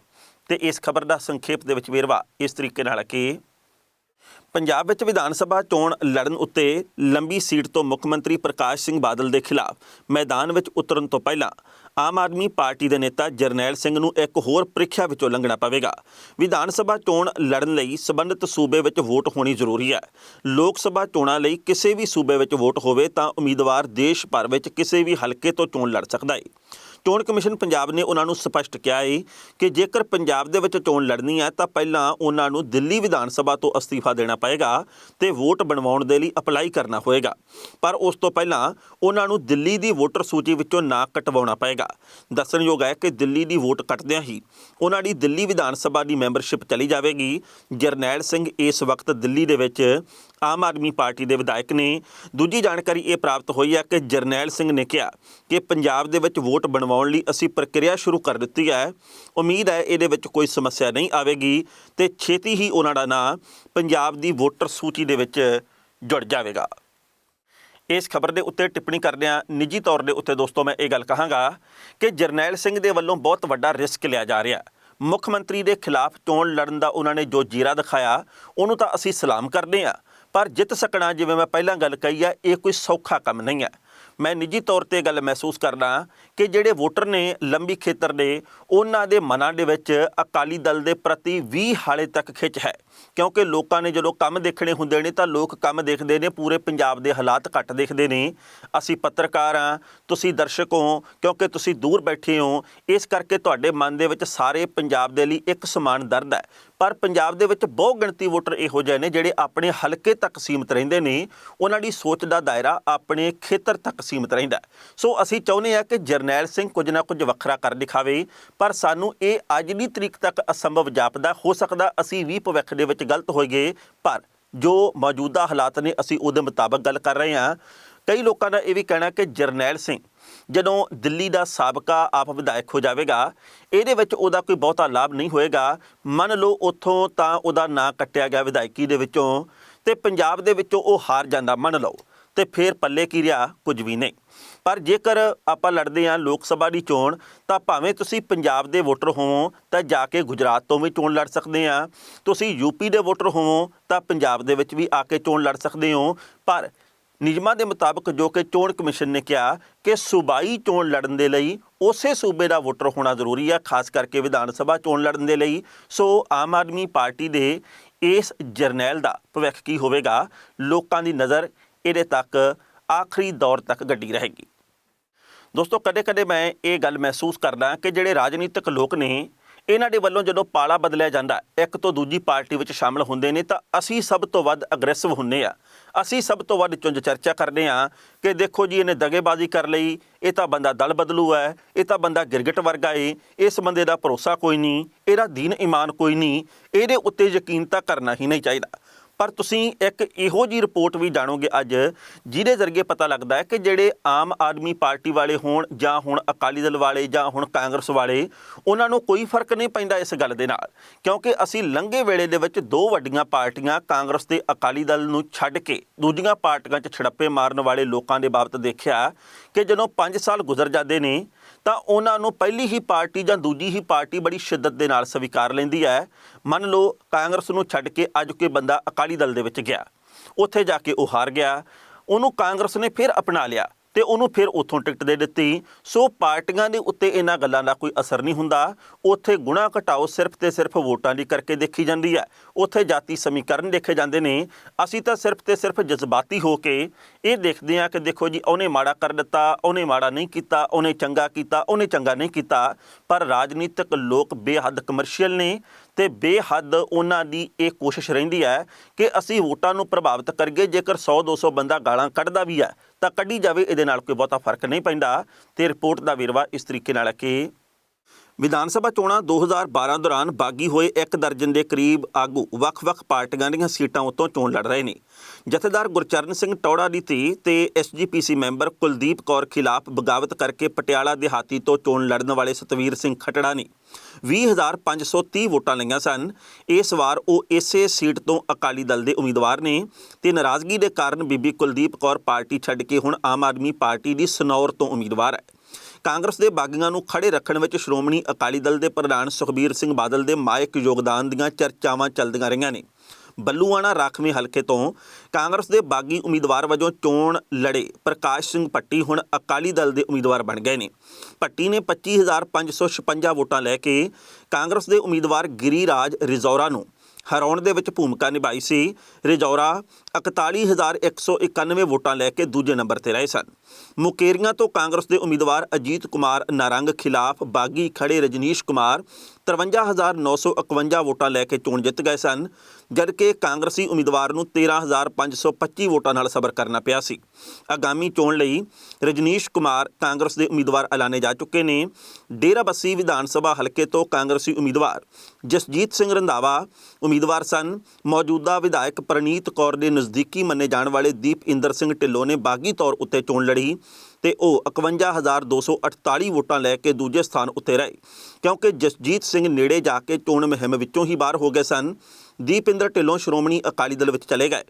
ਤੇ ਇਸ ਖਬਰ ਦਾ ਸੰਖੇਪ ਦੇ ਵਿੱਚ ਵੇਰਵਾ ਇਸ ਤਰੀਕੇ ਨਾਲ ਕਿ ਪੰਜਾਬ ਵਿੱਚ ਵਿਧਾਨ ਸਭਾ ਚੋਣ ਲੜਨ ਉੱਤੇ ਲੰਬੀ ਸੀਟ ਤੋਂ ਮੁੱਖ ਮੰਤਰੀ ਪ੍ਰਕਾਸ਼ ਸਿੰਘ ਬਾਦਲ ਦੇ ਖਿਲਾਫ ਮੈਦਾਨ ਵਿੱਚ ਉਤਰਨ ਤੋਂ ਪਹਿਲਾਂ ਆਮ ਆਦਮੀ ਪਾਰਟੀ ਦੇ ਨੇਤਾ ਜਰਨੈਲ ਸਿੰਘ ਨੂੰ ਇੱਕ ਹੋਰ ਪ੍ਰੀਖਿਆ ਵਿੱਚੋਂ ਲੰਘਣਾ ਪਵੇਗਾ। ਵਿਧਾਨ ਸਭਾ ਚੋਣ ਲੜਨ ਲਈ ਸਬੰਧਤ ਸੂਬੇ ਵਿੱਚ ਵੋਟ ਹੋਣੀ ਜ਼ਰੂਰੀ ਹੈ। ਲੋਕ ਸਭਾ ਚੋਣਾਂ ਲਈ ਕਿਸੇ ਵੀ ਸੂਬੇ ਵਿੱਚ ਵੋਟ ਹੋਵੇ ਤਾਂ ਉਮੀਦਵਾਰ ਦੇਸ਼ ਭਰ ਵਿੱਚ ਕਿਸੇ ਵੀ ਹਲਕੇ ਤੋਂ ਚੋਣ ਲੜ ਸਕਦਾ ਹੈ। ਚੋਣ ਕਮਿਸ਼ਨ ਪੰਜਾਬ ਨੇ ਉਹਨਾਂ ਨੂੰ ਸਪਸ਼ਟ ਕਿਹਾ ਹੈ ਕਿ ਜੇਕਰ ਪੰਜਾਬ ਦੇ ਵਿੱਚ ਚੋਣ ਲੜਨੀ ਹੈ ਤਾਂ ਪਹਿਲਾਂ ਉਹਨਾਂ ਨੂੰ ਦਿੱਲੀ ਵਿਧਾਨ ਸਭਾ ਤੋਂ ਅਸਤੀਫਾ ਦੇਣਾ ਪਏਗਾ ਤੇ ਵੋਟ ਬਣਵਾਉਣ ਦੇ ਲਈ ਅਪਲਾਈ ਕਰਨਾ ਹੋਏਗਾ। ਪਰ ਉਸ ਤੋਂ ਪਹਿਲਾਂ ਉਹਨਾਂ ਨੂੰ ਦਿੱਲੀ ਦੀ ਵੋਟਰ ਸੂਚੀ ਵਿੱਚੋਂ ਨਾਂ ਕਟਵਾਉਣਾ ਪਏਗਾ। ਦੱਸਣਯੋਗ ਹੈ ਕਿ ਦਿੱਲੀ ਦੀ ਵੋਟ ਕੱਟਦਿਆਂ ਹੀ ਉਹਨਾਂ ਦੀ ਦਿੱਲੀ ਵਿਧਾਨ ਸਭਾ ਦੀ ਮੈਂਬਰਸ਼ਿਪ ਚਲੀ ਜਾਵੇਗੀ। ਜਰਨੈਲ ਸਿੰਘ ਇਸ ਵਕਤ ਦਿੱਲੀ ਦੇ ਵਿੱਚ ਆਮ ਆਦਮੀ ਪਾਰਟੀ ਦੇ ਵਿਧਾਇਕ ਨੇ। ਦੂਜੀ ਜਾਣਕਾਰੀ ਇਹ ਪ੍ਰਾਪਤ ਹੋਈ ਹੈ ਕਿ ਜਰਨੈਲ ਸਿੰਘ ਨੇ ਕਿਹਾ ਕਿ ਪੰਜਾਬ ਦੇ ਵਿੱਚ ਵੋਟ ਬਣਵਾਉਣ ਲਈ ਅਸੀਂ ਪ੍ਰਕਿਰਿਆ ਸ਼ੁਰੂ ਕਰ ਦਿੱਤੀ ਹੈ। ਉਮੀਦ ਹੈ ਇਹਦੇ ਵਿੱਚ ਕੋਈ ਸਮੱਸਿਆ ਨਹੀਂ ਆਵੇਗੀ ਤੇ ਛੇਤੀ ਹੀ ਉਹਨਾਂ ਦਾ ਨਾਂ ਪੰਜਾਬ ਦੀ ਵੋਟਰ ਸੂਚੀ ਦੇ ਵਿੱਚ ਜੁੜ ਜਾਵੇਗਾ। ਇਸ ਖਬਰ ਦੇ ਉੱਤੇ ਟਿੱਪਣੀ ਕਰਦਿਆਂ ਨਿੱਜੀ ਤੌਰ ਦੇ ਉੱਤੇ ਦੋਸਤੋ ਮੈਂ ਇਹ ਗੱਲ ਕਹਾਂਗਾ ਕਿ ਜਰਨੈਲ ਸਿੰਘ ਦੇ ਵੱਲੋਂ ਬਹੁਤ ਵੱਡਾ ਰਿਸਕ ਲਿਆ ਜਾ ਰਿਹਾ। ਮੁੱਖ ਮੰਤਰੀ ਦੇ ਖਿਲਾਫ ਚੋਣ ਲੜਨ ਦਾ ਉਹਨਾਂ ਨੇ ਜੋ ਜੀਰਾ ਦਿਖਾਇਆ ਉਹਨੂੰ ਤਾਂ ਅਸੀਂ ਸਲਾਮ ਕਰਦੇ ਹਾਂ, ਪਰ ਜਿੱਤ ਸਕਣਾ, ਜਿਵੇਂ ਮੈਂ ਪਹਿਲਾਂ ਗੱਲ ਕਹੀ ਹੈ, ਇਹ ਕੋਈ ਸੌਖਾ ਕੰਮ ਨਹੀਂ ਹੈ। ਮੈਂ ਨਿੱਜੀ ਤੌਰ ਤੇ ਗੱਲ ਮਹਿਸੂਸ ਕਰਦਾ ਕਿ ਜਿਹੜੇ ਵੋਟਰ ਨੇ ਲੰਬੀ ਖੇਤਰ ਦੇ, ਉਹਨਾਂ ਦੇ ਮਨਾਂ ਦੇ ਵਿੱਚ ਅਕਾਲੀ ਦਲ ਦੇ ਪ੍ਰਤੀ ਵੀ ਹਾਲੇ ਤੱਕ ਖਿੱਚ ਹੈ, ਕਿਉਂਕਿ ਲੋਕਾਂ ਨੇ ਜਦੋਂ ਕੰਮ ਦੇਖਣੇ ਹੁੰਦੇ ਨੇ ਤਾਂ ਲੋਕ ਕੰਮ ਦੇਖਦੇ ਨੇ, ਪੂਰੇ ਪੰਜਾਬ ਦੇ ਹਾਲਾਤ ਘੱਟ ਦੇਖਦੇ ਨੇ। ਅਸੀਂ ਪੱਤਰਕਾਰ ਹਾਂ, ਤੁਸੀਂ ਦਰਸ਼ਕ ਹੋ, ਕਿਉਂਕਿ ਤੁਸੀਂ ਦੂਰ ਬੈਠੇ ਹੋ, ਇਸ ਕਰਕੇ ਤੁਹਾਡੇ ਮਨ ਦੇ ਵਿੱਚ ਸਾਰੇ ਪੰਜਾਬ ਦੇ ਲਈ ਇੱਕ ਸਮਾਨ ਦਰਦ ਹੈ। ਪਰ ਪੰਜਾਬ ਦੇ ਵਿੱਚ ਬਹੁਤ ਗਿਣਤੀ ਵੋਟਰ ਇਹੋ ਜਿਹੇ ਨੇ ਜਿਹੜੇ ਆਪਣੇ ਹਲਕੇ ਤੱਕ ਸੀਮਿਤ ਰਹਿੰਦੇ ਨੇ, ਉਹਨਾਂ ਦੀ ਸੋਚ ਦਾ ਦਾਇਰਾ ਆਪਣੇ ਖੇਤਰ ਤੱਕ ਸੀਮਿਤ ਰਹਿੰਦਾ। ਸੋ ਅਸੀਂ ਚਾਹੁੰਦੇ ਹਾਂ ਕਿ ਜਰਨੈਲ ਸਿੰਘ ਕੁਝ ਨਾ ਕੁਝ ਵੱਖਰਾ ਕਰ ਦਿਖਾਵੇ, ਪਰ ਸਾਨੂੰ ਇਹ ਅੱਜ ਦੀ ਤਰੀਕ ਤੱਕ ਅਸੰਭਵ ਜਾਪਦਾ। ਹੋ ਸਕਦਾ ਅਸੀਂ ਵੀ ਭਵਿੱਖ ਦੇ ਵਿੱਚ ਗਲਤ ਹੋਈਏ, ਪਰ ਜੋ ਮੌਜੂਦਾ ਹਾਲਾਤ ਨੇ ਅਸੀਂ ਉਹਦੇ ਮੁਤਾਬਕ ਗੱਲ ਕਰ ਰਹੇ ਹਾਂ। ਕਈ ਲੋਕਾਂ ਦਾ ਇਹ ਵੀ ਕਹਿਣਾ ਕਿ ਜਰਨੈਲ ਸਿੰਘ ਜਦੋਂ ਦਿੱਲੀ ਦਾ ਸਾਬਕਾ ਆਪ ਵਿਧਾਇਕ ਹੋ ਜਾਵੇਗਾ, ਇਹਦੇ ਵਿੱਚ ਉਹਦਾ ਕੋਈ ਬਹੁਤਾ ਲਾਭ ਨਹੀਂ ਹੋਏਗਾ। ਮੰਨ ਲਓ ਉੱਥੋਂ ਤਾਂ ਉਹਦਾ ਨਾਂ ਕੱਟਿਆ ਗਿਆ ਵਿਧਾਇਕੀ ਦੇ ਵਿੱਚੋਂ ਤੇ ਪੰਜਾਬ ਦੇ ਵਿੱਚੋਂ ਉਹ ਹਾਰ ਜਾਂਦਾ, ਮੰਨ ਲਓ, ਤੇ ਫਿਰ ਪੱਲੇ ਕੀ ਰਿਹਾ? ਕੁਝ ਵੀ ਨਹੀਂ। ਪਰ ਜੇਕਰ ਆਪਾਂ ਲੜਦੇ ਹਾਂ ਲੋਕ ਸਭਾ ਦੀ ਚੋਣ, ਤਾਂ ਭਾਵੇਂ ਤੁਸੀਂ ਪੰਜਾਬ ਦੇ ਵੋਟਰ ਹੋਵੋ ਤਾਂ ਜਾ ਕੇ ਗੁਜਰਾਤ ਤੋਂ ਵੀ ਚੋਣ ਲੜ ਸਕਦੇ ਹਾਂ, ਤੁਸੀਂ ਯੂਪੀ ਦੇ ਵੋਟਰ ਹੋਵੋ ਤਾਂ ਪੰਜਾਬ ਦੇ ਵਿੱਚ ਵੀ ਆ ਕੇ ਚੋਣ ਲੜ ਸਕਦੇ ਹੋ। ਪਰ ਨਿਯਮਾਂ ਦੇ ਮੁਤਾਬਕ ਜੋ ਕਿ ਚੋਣ ਕਮਿਸ਼ਨ ਨੇ ਕਿਹਾ ਕਿ ਸੂਬਾਈ ਚੋਣ ਲੜਨ ਦੇ ਲਈ ਉਸੇ ਸੂਬੇ ਦਾ ਵੋਟਰ ਹੋਣਾ ਜ਼ਰੂਰੀ ਹੈ, ਖਾਸ ਕਰਕੇ ਵਿਧਾਨ ਸਭਾ ਚੋਣ ਲੜਨ ਦੇ ਲਈ। ਸੋ ਆਮ ਆਦਮੀ ਪਾਰਟੀ ਦੇ ਇਸ ਜਰਨੈਲ ਦਾ ਭਵਿੱਖ ਕੀ ਹੋਵੇਗਾ? ਲੋਕਾਂ ਦੀ ਨਜ਼ਰ ਇਹਦੇ ਤੱਕ ਆਖਰੀ ਦੌਰ ਤੱਕ ਗੱਡੀ ਰਹੇਗੀ। ਦੋਸਤੋ, ਕਦੇ-ਕਦੇ ਮੈਂ ਇਹ ਗੱਲ ਮਹਿਸੂਸ ਕਰਦਾ ਕਿ ਜਿਹੜੇ ਰਾਜਨੀਤਿਕ ਲੋਕ ਨੇ, ਇਹਨਾਂ ਦੇ ਵੱਲੋਂ ਜਦੋਂ ਪਾਲਾ ਬਦਲਿਆ ਜਾਂਦਾ, ਇੱਕ ਤੋਂ ਦੂਜੀ ਪਾਰਟੀ ਵਿੱਚ ਸ਼ਾਮਲ ਹੁੰਦੇ ਨੇ, ਤਾਂ ਅਸੀਂ ਸਭ ਤੋਂ ਵੱਧ ਅਗਰੈਸਿਵ ਹੁੰਦੇ ਆ। ਅਸੀਂ ਸਭ ਤੋਂ ਵੱਧ ਚੁੰਝ ਚਰਚਾ ਕਰਦੇ ਹਾਂ ਕਿ ਦੇਖੋ ਜੀ, ਇਹਨੇ ਦਗੇਬਾਜ਼ੀ ਕਰ ਲਈ, ਇਹ ਤਾਂ ਬੰਦਾ ਦਲ ਬਦਲੂ ਹੈ, ਇਹ ਤਾਂ ਬੰਦਾ ਗਿਰਗਿਟ ਵਰਗਾ ਏ, ਇਸ ਬੰਦੇ ਦਾ ਭਰੋਸਾ ਕੋਈ ਨਹੀਂ, ਇਹਦਾ ਦੀਨ ਈਮਾਨ ਕੋਈ ਨਹੀਂ, ਇਹਦੇ ਉੱਤੇ ਯਕੀਨ ਤਾਂ ਕਰਨਾ ਹੀ ਨਹੀਂ ਚਾਹੀਦਾ। ਪਰ ਤੁਸੀਂ ਇੱਕ ਇਹੋ ਜਿਹੀ ਰਿਪੋਰਟ ਵੀ ਜਾਣੋਗੇ ਅੱਜ, ਜਿਹਦੇ ਜ਼ਰੀਏ ਪਤਾ ਲੱਗਦਾ ਹੈ ਕਿ ਜਿਹੜੇ ਆਮ ਆਦਮੀ ਪਾਰਟੀ ਵਾਲੇ ਹੋਣ ਜਾਂ ਹੁਣ ਅਕਾਲੀ ਦਲ ਵਾਲੇ ਜਾਂ ਹੁਣ ਕਾਂਗਰਸ ਵਾਲੇ, ਉਹਨਾਂ ਨੂੰ ਕੋਈ ਫਰਕ ਨਹੀਂ ਪੈਂਦਾ ਇਸ ਗੱਲ ਦੇ ਨਾਲ। ਕਿਉਂਕਿ ਅਸੀਂ ਲੰਘੇ ਵੇਲੇ ਦੇ ਵਿੱਚ ਦੋ ਵੱਡੀਆਂ ਪਾਰਟੀਆਂ ਕਾਂਗਰਸ ਤੇ ਅਕਾਲੀ ਦਲ ਨੂੰ ਛੱਡ ਕੇ ਦੂਜੀਆਂ ਪਾਰਟੀਆਂ 'ਚ ਛੜੱਪੇ ਮਾਰਨ ਵਾਲੇ ਲੋਕਾਂ ਦੇ ਬਾਬਤ ਦੇਖਿਆ ਕਿ ਜਦੋਂ 5 ਸਾਲ ਗੁਜ਼ਰ ਜਾਂਦੇ ਨੇ ਤਾਂ ਉਹਨਾਂ ਨੂੰ ਪਹਿਲੀ ਹੀ ਪਾਰਟੀ ਜਾਂ ਦੂਜੀ ਹੀ ਪਾਰਟੀ ਬੜੀ ਸ਼ਿੱਦਤ ਦੇ ਨਾਲ ਸਵੀਕਾਰ ਲੈਂਦੀ ਹੈ। ਮੰਨ ਲਓ ਕਾਂਗਰਸ ਨੂੰ ਛੱਡ ਕੇ ਅੱਜ ਕੋਈ ਬੰਦਾ ਅਕਾਲੀ ਦਲ ਦੇ ਵਿੱਚ ਗਿਆ, ਉੱਥੇ ਜਾ ਕੇ ਉਹ ਹਾਰ ਗਿਆ, ਉਹਨੂੰ ਕਾਂਗਰਸ ਨੇ ਫਿਰ ਅਪਣਾ ਲਿਆ ਤੇ ਉਹਨੂੰ ਫਿਰ ਉੱਥੋਂ ਟਿਕਟ ਦੇ ਦਿੱਤੀ। ਸੋ ਪਾਰਟੀਆਂ ਦੇ ਉੱਤੇ ਇਹਨਾਂ ਗੱਲਾਂ ਦਾ ਕੋਈ ਅਸਰ ਨਹੀਂ ਹੁੰਦਾ। ਉੱਥੇ ਗੁਣਾ ਘਟਾਓ ਸਿਰਫ ਤੇ ਸਿਰਫ ਵੋਟਾਂ ਦੀ ਕਰਕੇ ਦੇਖੀ ਜਾਂਦੀ ਹੈ। ਉੱਥੇ ਜਾਤੀ ਸਮੀਕਰਨ ਦੇਖੇ ਜਾਂਦੇ ਨੇ। ਅਸੀਂ ਤਾਂ ਸਿਰਫ ਤੇ ਸਿਰਫ ਜਜ਼ਬਾਤੀ ਹੋ ਕੇ ਇਹ ਦੇਖਦੇ ਹਾਂ ਕਿ ਦੇਖੋ ਜੀ, ਉਹਨੇ ਮਾੜਾ ਕਰ ਦਿੱਤਾ, ਉਹਨੇ ਮਾੜਾ ਨਹੀਂ ਕੀਤਾ, ਉਹਨੇ ਚੰਗਾ ਕੀਤਾ, ਉਹਨੇ ਚੰਗਾ ਨਹੀਂ ਕੀਤਾ। ਪਰ ਰਾਜਨੀਤਿਕ ਲੋਕ ਬੇਹੱਦ ਕਮਰਸ਼ੀਅਲ ਨੇ ਤੇ ਬੇਹੱਦ ਉਹਨਾਂ ਦੀ ਇਹ ਕੋਸ਼ਿਸ਼ ਰਹਿੰਦੀ ਹੈ ਕਿ ਅਸੀਂ ਵੋਟਾਂ ਨੂੰ ਪ੍ਰਭਾਵਿਤ ਕਰੀਏ। ਜੇਕਰ 100-200 ਬੰਦਾ ਗਾਲਾਂ ਕੱਢਦਾ ਵੀ ਹੈ ਤਾਂ ਕੱਢੀ ਜਾਵੇ, ਇਹਦੇ ਨਾਲ ਕੋਈ ਬਹੁਤਾ ਫਰਕ ਨਹੀਂ ਪੈਂਦਾ। ਤੇ ਰਿਪੋਰਟ ਦਾ ਵੇਰਵਾ ਇਸ ਤਰੀਕੇ ਨਾਲ ਹੈ ਕਿ ਵਿਧਾਨ ਸਭਾ ਚੋਣਾਂ 2012 ਦੌਰਾਨ ਬਾਗੀ ਹੋਏ 1 ਦਰਜਨ ਦੇ ਕਰੀਬ ਆਗੂ ਵੱਖ-ਵੱਖ ਪਾਰਟੀਆਂ ਦੀਆਂ ਸੀਟਾਂ ਉੱਤੋਂ ਚੋਣ ਲੜ ਰਹੇ ਨੇ। ਜਥੇਦਾਰ ਗੁਰਚਰਨ ਸਿੰਘ ਟੌੜਾ ਦੀ ਧੀ ਤੇ SGPC ਮੈਂਬਰ ਕੁਲਦੀਪ ਕੌਰ ਖਿਲਾਫ ਬਗਾਵਤ ਕਰਕੇ ਪਟਿਆਲਾ ਦਿਹਾਤੀ ਤੋਂ ਚੋਣ ਲੜਨ ਵਾਲੇ ਸਤਵੀਰ ਸਿੰਘ ਖਟੜਾ ਨੇ 20,530 ਵੋਟਾਂ ਲਈਆਂ ਸਨ। ਇਸ ਵਾਰ ਉਹ ਇਸੇ ਸੀਟ ਤੋਂ ਅਕਾਲੀ ਦਲ ਦੇ ਉਮੀਦਵਾਰ ਨੇ ਤੇ ਨਾਰਾਜ਼ਗੀ ਦੇ ਕਾਰਨ ਬੀਬੀ ਕੁਲਦੀਪ ਕੌਰ ਪਾਰਟੀ ਛੱਡ ਕੇ ਹੁਣ ਆਮ ਆਦਮੀ ਪਾਰਟੀ ਦੀ ਸਨੌਰ ਤੋਂ ਉਮੀਦਵਾਰ ਹੈ। ਕਾਂਗਰਸ ਦੇ ਬਾਗੀਆਂ ਨੂੰ ਖੜੇ ਰੱਖਣ ਵਿੱਚ ਸ਼੍ਰੋਮਣੀ ਅਕਾਲੀ ਦਲ ਦੇ ਪ੍ਰਧਾਨ ਸੁਖਬੀਰ ਸਿੰਘ ਬਾਦਲ ਦੇ ਮਾਇਕ ਯੋਗਦਾਨ ਦੀਆਂ ਚਰਚਾਵਾਂ ਚੱਲਦੀਆਂ ਰਹੀਆਂ ਨੇ। ਬੱਲੂਆਣਾ ਰਾਖਵੇਂ ਹਲਕੇ ਤੋਂ ਕਾਂਗਰਸ ਦੇ ਬਾਗੀ ਉਮੀਦਵਾਰ ਵਜੋਂ ਚੋਣ ਲੜੇ ਪ੍ਰਕਾਸ਼ ਸਿੰਘ ਭੱਟੀ ਹੁਣ ਅਕਾਲੀ ਦਲ ਦੇ ਉਮੀਦਵਾਰ ਬਣ ਗਏ ਨੇ। ਭੱਟੀ ਨੇ 25,556 ਵੋਟਾਂ ਲੈ ਕੇ ਕਾਂਗਰਸ ਦੇ ਉਮੀਦਵਾਰ ਗਿਰੀਰਾਜ ਰਿਜੌਰਾ ਨੂੰ ਹਰਾਉਣ ਦੇ ਵਿੱਚ ਭੂਮਿਕਾ ਨਿਭਾਈ ਸੀ। ਰਿਜੌਰਾ 41,191 ਵੋਟਾਂ ਲੈ ਕੇ ਦੂਜੇ ਨੰਬਰ ਤੇ ਰਹੇ ਸਨ। ਮੁਕੇਰੀਆਂ ਤੋਂ ਕਾਂਗਰਸ ਦੇ ਉਮੀਦਵਾਰ ਅਜੀਤ ਕੁਮਾਰ ਨਾਰੰਗ ਖਿਲਾਫ ਬਾਗੀ ਖੜੇ ਰਜਨੀਸ਼ ਕੁਮਾਰ 53,951 ਵੋਟਾਂ ਲੈ ਕੇ ਚੋਣ ਜਿੱਤ ਗਏ ਸਨ, ਜਦਕਿ ਕਾਂਗਰਸੀ ਉਮੀਦਵਾਰ ਨੂੰ 13,525 ਵੋਟਾਂ ਨਾਲ ਸਬਰ ਕਰਨਾ ਪਿਆ ਸੀ। ਆਗਾਮੀ ਚੋਣ ਲਈ ਰਜਨੀਸ਼ ਕੁਮਾਰ ਕਾਂਗਰਸ ਦੇ ਉਮੀਦਵਾਰ ਐਲਾਨੇ ਜਾ ਚੁੱਕੇ ਨੇ। ਡੇਰਾਬੱਸੀ ਵਿਧਾਨ ਸਭਾ ਹਲਕੇ ਤੋਂ ਕਾਂਗਰਸੀ ਉਮੀਦਵਾਰ ਜਸਜੀਤ ਸਿੰਘ ਰੰਧਾਵਾ ਉਮੀਦਵਾਰ ਸਨ। ਮੌਜੂਦਾ ਵਿਧਾਇਕ ਪ੍ਰਨੀਤ ਕੌਰ ਦੇ ਨਜ਼ਦੀਕੀ ਮੰਨੇ ਜਾਣ ਵਾਲੇ ਦੀਪਇੰਦਰ ਸਿੰਘ ਢਿੱਲੋਂ ਨੇ ਬਾਗੀ ਤੌਰ ਉੱਤੇ ਚੋਣ ਲੜੀ ਤੇ ਉਹ 51,248 ਵੋਟਾਂ ਲੈ ਕੇ ਦੂਜੇ ਸਥਾਨ ਉੱਤੇ ਰਹੇ, ਕਿਉਂਕਿ ਜਸਜੀਤ ਸਿੰਘ ਨੇੜੇ ਜਾ ਕੇ ਚੋਣ ਮੁਹਿੰਮ ਵਿੱਚੋਂ ਹੀ ਬਾਹਰ ਹੋ ਗਏ ਸਨ। ਦੀਪਇੰਦਰ ਢਿੱਲੋਂ ਸ਼੍ਰੋਮਣੀ ਅਕਾਲੀ ਦਲ ਵਿੱਚ ਚਲੇ ਗਏ।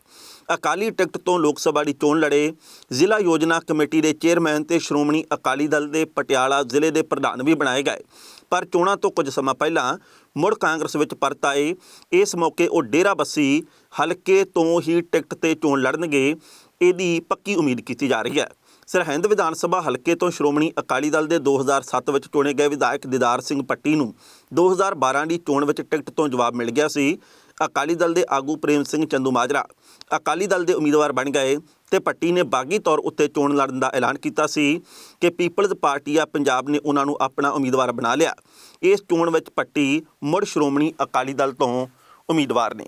ਅਕਾਲੀ ਟਿਕਟ ਤੋਂ ਲੋਕ ਸਭਾ ਦੀ ਚੋਣ ਲੜੇ। ਜ਼ਿਲ੍ਹਾ ਯੋਜਨਾ ਕਮੇਟੀ ਦੇ ਚੇਅਰਮੈਨ ਤੇ ਸ਼੍ਰੋਮਣੀ ਅਕਾਲੀ ਦਲ ਦੇ ਪਟਿਆਲਾ ਜ਼ਿਲ੍ਹੇ ਦੇ ਪ੍ਰਧਾਨ ਵੀ ਬਣਾਏ ਗਏ, ਪਰ ਚੋਣਾਂ ਤੋਂ ਕੁਝ ਸਮਾਂ ਪਹਿਲਾਂ ਮੁੜ ਕਾਂਗਰਸ ਵਿੱਚ ਪਰਤ ਆਏ। ਇਸ ਮੌਕੇ ਉਹ ਡੇਰਾਬੱਸੀ ਹਲਕੇ ਤੋਂ ਹੀ ਟਿਕਟ ਤੇ ਚੋਣ ਲੜਨਗੇ, ਇਹਦੀ ਪੱਕੀ ਉਮੀਦ ਕੀਤੀ ਜਾ ਰਹੀ ਹੈ। ਸਰਹਿੰਦ ਵਿਧਾਨ ਸਭਾ ਹਲਕੇ ਤੋਂ ਸ਼੍ਰੋਮਣੀ ਅਕਾਲੀ ਦਲ ਦੇ 2007 ਵਿੱਚ ਚੁਣੇ ਗਏ ਵਿਧਾਇਕ ਦੀਦਾਰ ਸਿੰਘ ਭੱਟੀ ਨੂੰ 2012 ਦੀ ਚੋਣ ਵਿੱਚ ਟਿਕਟ ਤੋਂ ਜਵਾਬ ਮਿਲ ਗਿਆ ਸੀ। ਅਕਾਲੀ ਦਲ ਦੇ ਆਗੂ ਪ੍ਰੇਮ ਸਿੰਘ ਚੰਦੂਮਾਜਰਾ ਅਕਾਲੀ ਦਲ ਦੇ ਉਮੀਦਵਾਰ ਬਣ ਗਏ ਤੇ ਭੱਟੀ ਨੇ ਬਾਗੀ ਤੌਰ ਉੱਤੇ ਚੋਣ ਲੜਨ ਦਾ ਐਲਾਨ ਕੀਤਾ ਸੀ ਕਿ ਪੀਪਲਜ਼ ਪਾਰਟੀ ਆਫ ਪੰਜਾਬ ਨੇ ਉਹਨਾਂ ਨੂੰ ਆਪਣਾ ਉਮੀਦਵਾਰ ਬਣਾ ਲਿਆ। ਇਸ ਚੋਣ ਵਿੱਚ ਭੱਟੀ ਮੁੜ ਸ਼੍ਰੋਮਣੀ ਅਕਾਲੀ ਦਲ ਤੋਂ ਉਮੀਦਵਾਰ ਨੇ।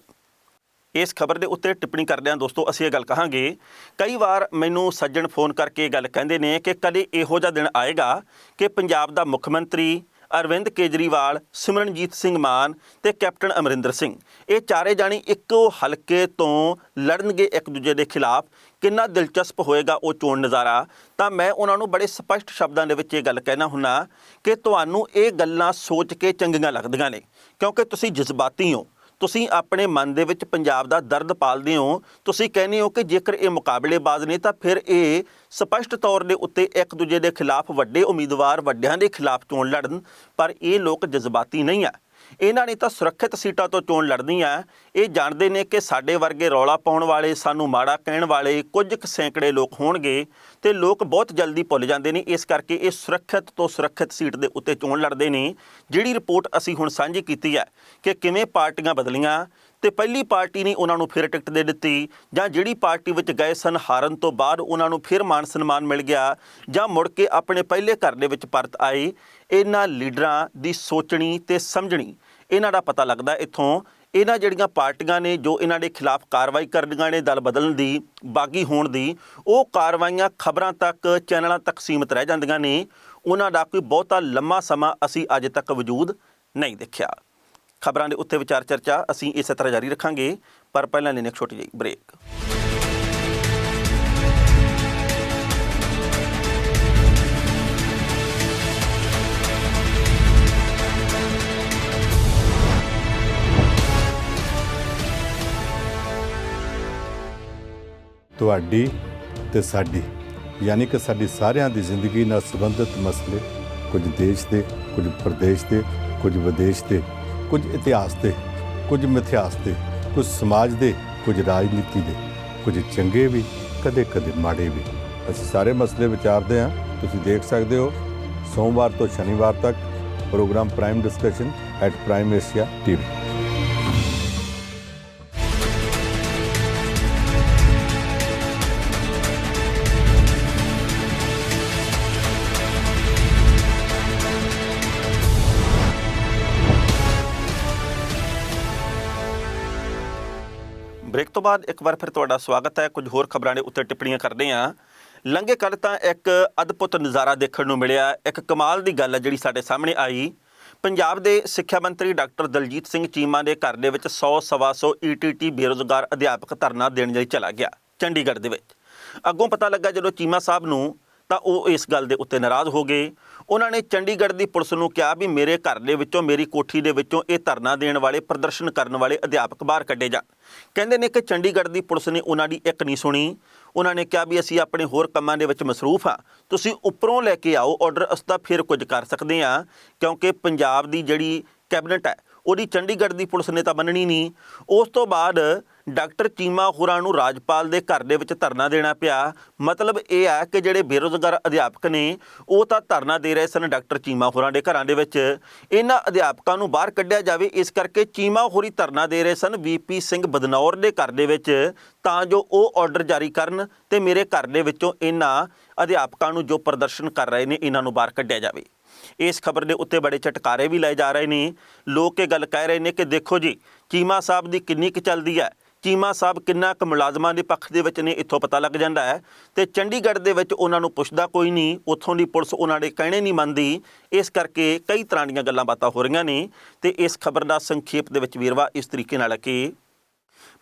ਇਸ ਖਬਰ ਦੇ ਉੱਤੇ ਟਿੱਪਣੀ ਕਰਦਿਆਂ ਦੋਸਤੋ ਅਸੀਂ ਇਹ ਗੱਲ ਕਹਾਂਗੇ, ਕਈ ਵਾਰ ਮੈਨੂੰ ਸੱਜਣ ਫੋਨ ਕਰਕੇ ਇਹ ਗੱਲ ਕਹਿੰਦੇ ਨੇ ਕਿ ਕਦੇ ਇਹੋ ਜਿਹਾ ਦਿਨ ਆਏਗਾ ਕਿ ਪੰਜਾਬ ਦਾ ਮੁੱਖ ਮੰਤਰੀ ਅਰਵਿੰਦ ਕੇਜਰੀਵਾਲ, ਸਿਮਰਨਜੀਤ ਸਿੰਘ ਮਾਨ ਤੇ ਕੈਪਟਨ ਅਮਰਿੰਦਰ ਸਿੰਘ ਇਹ ਚਾਰੇ ਜਾਣੇ ਇੱਕੋ ਹਲਕੇ ਤੋਂ ਲੜਨਗੇ ਇੱਕ ਦੂਜੇ ਦੇ ਖਿਲਾਫ। ਕਿੰਨਾ ਦਿਲਚਸਪ ਹੋਏਗਾ ਉਹ ਚੋਣ ਨਜ਼ਾਰਾ। ਤਾਂ ਮੈਂ ਉਹਨਾਂ ਨੂੰ ਬੜੇ ਸਪਸ਼ਟ ਸ਼ਬਦਾਂ ਦੇ ਵਿੱਚ ਇਹ ਗੱਲ ਕਹਿਣਾ ਹੁੰਨਾ ਕਿ ਤੁਹਾਨੂੰ ਇਹ ਗੱਲਾਂ ਸੋਚ ਕੇ ਚੰਗੀਆਂ ਲੱਗਦੀਆਂ ਨੇ, ਕਿਉਂਕਿ ਤੁਸੀਂ ਜਜ਼ਬਾਤੀ ਹੋ। ਤੁਸੀਂ ਆਪਣੇ ਮਨ ਦੇ ਵਿੱਚ ਪੰਜਾਬ ਦਾ ਦਰਦ ਪਾਲਦੇ ਹੋ। ਤੁਸੀਂ ਕਹਿੰਦੇ ਹੋ ਕਿ ਜੇਕਰ ਇਹ ਮੁਕਾਬਲੇਬਾਜ਼ ਨੇ ਤਾਂ ਫਿਰ ਇਹ ਸਪਸ਼ਟ ਤੌਰ ਦੇ ਉੱਤੇ ਇੱਕ ਦੂਜੇ ਦੇ ਖਿਲਾਫ ਵੱਡੇ ਉਮੀਦਵਾਰ ਵੱਡਿਆਂ ਦੇ ਖਿਲਾਫ ਚੋਣ ਲੜਨ, ਪਰ ਇਹ ਲੋਕ ਜਜ਼ਬਾਤੀ ਨਹੀਂ ਆ। ਇਹਨਾਂ ਨੇ ਤਾਂ ਸੁਰੱਖਿਅਤ ਸੀਟਾਂ ਤੋਂ ਚੋਣ ਲੜਨੀ ਆ। ਇਹ ਜਾਣਦੇ ਨੇ ਕਿ ਸਾਡੇ ਵਰਗੇ ਰੌਲਾ ਪਾਉਣ ਵਾਲੇ, ਸਾਨੂੰ ਮਾੜਾ ਕਹਿਣ ਵਾਲੇ ਕੁਝ ਕੁ ਸੈਂਕੜੇ ਲੋਕ ਹੋਣਗੇ ਤੇ ਲੋਕ ਬਹੁਤ ਜਲਦੀ ਭੁੱਲ ਜਾਂਦੇ ਨੇ। ਇਸ ਕਰਕੇ ਇਹ ਸੁਰੱਖਿਅਤ ਤੋਂ ਸੁਰੱਖਿਅਤ ਸੀਟ ਦੇ ਉੱਤੇ ਚੋਣ ਲੜਦੇ ਨੇ। ਜਿਹੜੀ ਰਿਪੋਰਟ ਅਸੀਂ ਹੁਣ ਸਾਂਝੀ ਕੀਤੀ ਹੈ ਕਿ ਕਿਵੇਂ ਪਾਰਟੀਆਂ ਬਦਲੀਆਂ ਤੇ ਪਹਿਲੀ ਪਾਰਟੀ ਨੇ ਉਹਨਾਂ ਨੂੰ ਫਿਰ ਟਿਕਟ ਦੇ ਦਿੱਤੀ, ਜਾਂ ਜਿਹੜੀ ਪਾਰਟੀ ਵਿੱਚ ਗਏ ਸਨ ਹਾਰਨ ਤੋਂ ਬਾਅਦ ਉਹਨਾਂ ਨੂੰ ਫਿਰ ਮਾਨ ਸਨਮਾਨ ਮਿਲ ਗਿਆ, ਜਾਂ ਮੁੜ ਕੇ ਆਪਣੇ ਪਹਿਲੇ ਘਰ ਦੇ ਵਿੱਚ ਪਰਤ ਆਏ। ਇਹਨਾਂ ਲੀਡਰਾਂ ਦੀ ਸੋਚਣੀ ਤੇ ਸਮਝਣੀ ਇਹਨਾਂ ਦਾ ਪਤਾ ਲੱਗਦਾ ਇੱਥੋਂ। ਇਹਨਾਂ ਜਿਹੜੀਆਂ ਪਾਰਟੀਆਂ ਨੇ ਜੋ ਇਹਨਾਂ ਦੇ ਖਿਲਾਫ ਕਾਰਵਾਈ ਕਰਦੀਆਂ ਨੇ ਦਲ ਬਦਲਣ ਦੀ, ਬਾਗੀ ਹੋਣ ਦੀ, ਉਹ ਕਾਰਵਾਈਆਂ ਖਬਰਾਂ ਤੱਕ, ਚੈਨਲਾਂ ਤੱਕ ਸੀਮਿਤ ਰਹਿ ਜਾਂਦੀਆਂ ਨੇ। ਉਹਨਾਂ ਦਾ ਕੋਈ ਬਹੁਤਾ ਲੰਮਾ ਸਮਾਂ ਅਸੀਂ ਅੱਜ ਤੱਕ ਵਜੂਦ ਨਹੀਂ ਦੇਖਿਆ। ਖਬਰਾਂ ਦੇ ਉੱਤੇ ਵਿਚਾਰ ਚਰਚਾ ਅਸੀਂ ਇਸੇ ਤਰ੍ਹਾਂ ਜਾਰੀ ਰੱਖਾਂਗੇ, ਪਰ ਪਹਿਲਾਂ ਲੈਣੇ ਇੱਕ ਛੋਟੀ ਜਿਹੀ ਬ੍ਰੇਕ। ਤੁਹਾਡੀ ਤੇ ਸਾਡੀ ਯਾਨੀ ਕਿ ਸਾਡੀ ਸਾਰਿਆਂ ਦੀ ਜ਼ਿੰਦਗੀ ਨਾਲ ਸੰਬੰਧਿਤ ਮਸਲੇ, ਕੁਝ ਦੇਸ਼ ਦੇ, ਕੁਝ ਪ੍ਰਦੇਸ਼ ਦੇ, ਕੁਝ ਵਿਦੇਸ਼ ਦੇ, ਕੁਝ ਇਤਿਹਾਸ ਦੇ, ਕੁਝ ਮਿਥਿਹਾਸ ਦੇ, ਕੁਝ ਸਮਾਜ ਦੇ, ਕੁਝ ਰਾਜਨੀਤੀ ਦੇ, ਕੁਝ ਚੰਗੇ ਵੀ, ਕਦੇ-ਕਦੇ ਮਾੜੇ ਵੀ। ਅਸੀਂ ਸਾਰੇ ਮਸਲੇ ਵਿਚਾਰਦੇ ਹਾਂ। ਤੁਸੀਂ ਦੇਖ ਸਕਦੇ ਹੋ ਸੋਮਵਾਰ ਤੋਂ ਸ਼ਨੀਵਾਰ ਤੱਕ program Prime Discussion @Prime Asia TV। Break ਤੋਂ ਬਾਅਦ ਇੱਕ ਵਾਰ ਫਿਰ ਤੁਹਾਡਾ ਸਵਾਗਤ ਹੈ। ਕੁਝ ਹੋਰ ਖਬਰਾਂ ਦੇ ਉੱਤੇ ਟਿੱਪਣੀਆਂ ਕਰਦੇ ਹਾਂ। ਲੰਘੇ ਕੱਲ੍ਹ ਤਾਂ ਇੱਕ ਅਦਭੁਤ ਨਜ਼ਾਰਾ ਦੇਖਣ ਨੂੰ ਮਿਲਿਆ। ਇੱਕ ਕਮਾਲ ਦੀ ਗੱਲ ਹੈ ਜਿਹੜੀ ਸਾਡੇ ਸਾਹਮਣੇ ਆਈ। ਪੰਜਾਬ ਦੇ ਸਿੱਖਿਆ ਮੰਤਰੀ ਡਾਕਟਰ ਦਲਜੀਤ ਸਿੰਘ ਚੀਮਾ ਦੇ ਘਰ ਦੇ ਵਿੱਚ 100-125 ETT ਬੇਰੁਜ਼ਗਾਰ ਅਧਿਆਪਕ ਧਰਨਾ ਦੇਣ ਲਈ ਚਲਾ ਗਿਆ ਚੰਡੀਗੜ੍ਹ ਦੇ ਵਿੱਚ। ਅੱਗੋਂ ਪਤਾ ਲੱਗਾ ਜਦੋਂ ਚੀਮਾ ਸਾਹਿਬ ਨੂੰ ਤਾਂ ਉਹ ਇਸ ਗੱਲ ਦੇ ਉੱਤੇ ਨਾਰਾਜ਼ ਹੋ ਗਏ। ਉਹਨਾਂ ਨੇ ਚੰਡੀਗੜ੍ਹ ਦੀ ਪੁਲਿਸ ਨੂੰ ਕਿਹਾ ਵੀ ਮੇਰੇ ਘਰ ਦੇ ਵਿੱਚੋਂ, ਮੇਰੀ ਕੋਠੀ ਦੇ ਵਿੱਚੋਂ ਇਹ ਧਰਨਾ ਦੇਣ ਵਾਲੇ, ਪ੍ਰਦਰਸ਼ਨ ਕਰਨ ਵਾਲੇ ਅਧਿਆਪਕ ਬਾਹਰ ਕੱਢੇ ਜਾਣ। ਕਹਿੰਦੇ ਨੇ ਕਿ ਚੰਡੀਗੜ੍ਹ ਦੀ ਪੁਲਿਸ ਨੇ ਉਹਨਾਂ ਦੀ ਇੱਕ ਨਹੀਂ ਸੁਣੀ। ਉਹਨਾਂ ਨੇ ਕਿਹਾ ਵੀ ਅਸੀਂ ਆਪਣੇ ਹੋਰ ਕੰਮਾਂ ਦੇ ਵਿੱਚ ਮਸਰੂਫ ਹਾਂ, ਤੁਸੀਂ ਉੱਪਰੋਂ ਲੈ ਕੇ ਆਓ ਆਰਡਰ, ਅਸੀਂ ਤਾਂ ਫਿਰ ਕੁਝ ਕਰ ਸਕਦੇ ਹਾਂ। ਕਿਉਂਕਿ ਪੰਜਾਬ ਦੀ ਜਿਹੜੀ ਕੈਬਨਿਟ ਹੈ ਉਹਦੀ ਚੰਡੀਗੜ੍ਹ ਦੀ ਪੁਲਿਸ ਨੇ ਤਾਂ ਮੰਨਣੀ ਨਹੀਂ। ਉਸ ਤੋਂ ਬਾਅਦ ਡਾਕਟਰ ਚੀਮਾ ਹੋਰਾਂ ਨੂੰ ਰਾਜਪਾਲ ਦੇ ਘਰ ਦੇ ਵਿੱਚ ਧਰਨਾ ਦੇਣਾ ਪਿਆ। ਮਤਲਬ ਇਹ ਹੈ ਕਿ ਜਿਹੜੇ ਬੇਰੁਜ਼ਗਾਰ ਅਧਿਆਪਕ ਨੇ ਉਹ ਤਾਂ ਧਰਨਾ ਦੇ ਰਹੇ ਸਨ ਡਾਕਟਰ ਚੀਮਾ ਹੋਰਾਂ ਦੇ ਘਰਾਂ ਦੇ ਵਿੱਚ। ਇਹਨਾਂ ਅਧਿਆਪਕਾਂ ਨੂੰ ਬਾਹਰ ਕੱਢਿਆ ਜਾਵੇ, ਇਸ ਕਰਕੇ ਚੀਮਾ ਹੋਰੀ ਧਰਨਾ ਦੇ ਰਹੇ ਸਨ ਵੀਪੀ ਸਿੰਘ ਬਦਨੌਰ ਦੇ ਘਰ ਦੇ ਵਿੱਚ, ਤਾਂ ਜੋ ਉਹ ਆਰਡਰ ਜਾਰੀ ਕਰਨ ਤੇ ਮੇਰੇ ਘਰ ਦੇ ਵਿੱਚੋਂ ਇਹਨਾਂ ਅਧਿਆਪਕਾਂ ਨੂੰ ਜੋ ਪ੍ਰਦਰਸ਼ਨ ਕਰ ਰਹੇ ਨੇ ਇਹਨਾਂ ਨੂੰ ਬਾਹਰ ਕੱਢਿਆ ਜਾਵੇ। ਇਸ ਖਬਰ ਦੇ ਉੱਤੇ ਬੜੇ ਝਟਕਾਰੇ ਵੀ ਲਏ ਜਾ ਰਹੇ ਨੇ। ਲੋਕ ਇਹ ਗੱਲ ਕਹਿ ਰਹੇ ਨੇ ਕਿ ਦੇਖੋ ਜੀ, ਚੀਮਾ ਸਾਹਿਬ ਦੀ ਕਿੰਨੀ ਕੁ ਚੱਲਦੀ ਹੈ, ਚੀਮਾ ਸਾਹਿਬ ਕਿੰਨਾ ਕੁ ਮੁਲਾਜ਼ਮਾਂ ਦੇ ਪੱਖ ਦੇ ਵਿੱਚ ਨੇ, ਇੱਥੋਂ ਪਤਾ ਲੱਗ ਜਾਂਦਾ ਹੈ। ਤੇ ਚੰਡੀਗੜ੍ਹ ਦੇ ਵਿੱਚ ਉਹਨਾਂ ਨੂੰ ਪੁੱਛਦਾ ਕੋਈ ਨਹੀਂ, ਉੱਥੋਂ ਦੀ ਪੁਲਿਸ ਉਹਨਾਂ ਦੇ ਕਹਿਣੇ ਨਹੀਂ ਮੰਨਦੀ। ਇਸ ਕਰਕੇ ਕਈ ਤਰ੍ਹਾਂ ਦੀਆਂ ਗੱਲਾਂ ਬਾਤਾਂ ਹੋ ਰਹੀਆਂ ਨੇ। ਤੇ ਇਸ ਖਬਰ ਦਾ ਸੰਖੇਪ ਦੇ ਵਿੱਚ ਵੇਰਵਾ ਇਸ ਤਰੀਕੇ ਨਾਲ ਹੈ ਕਿ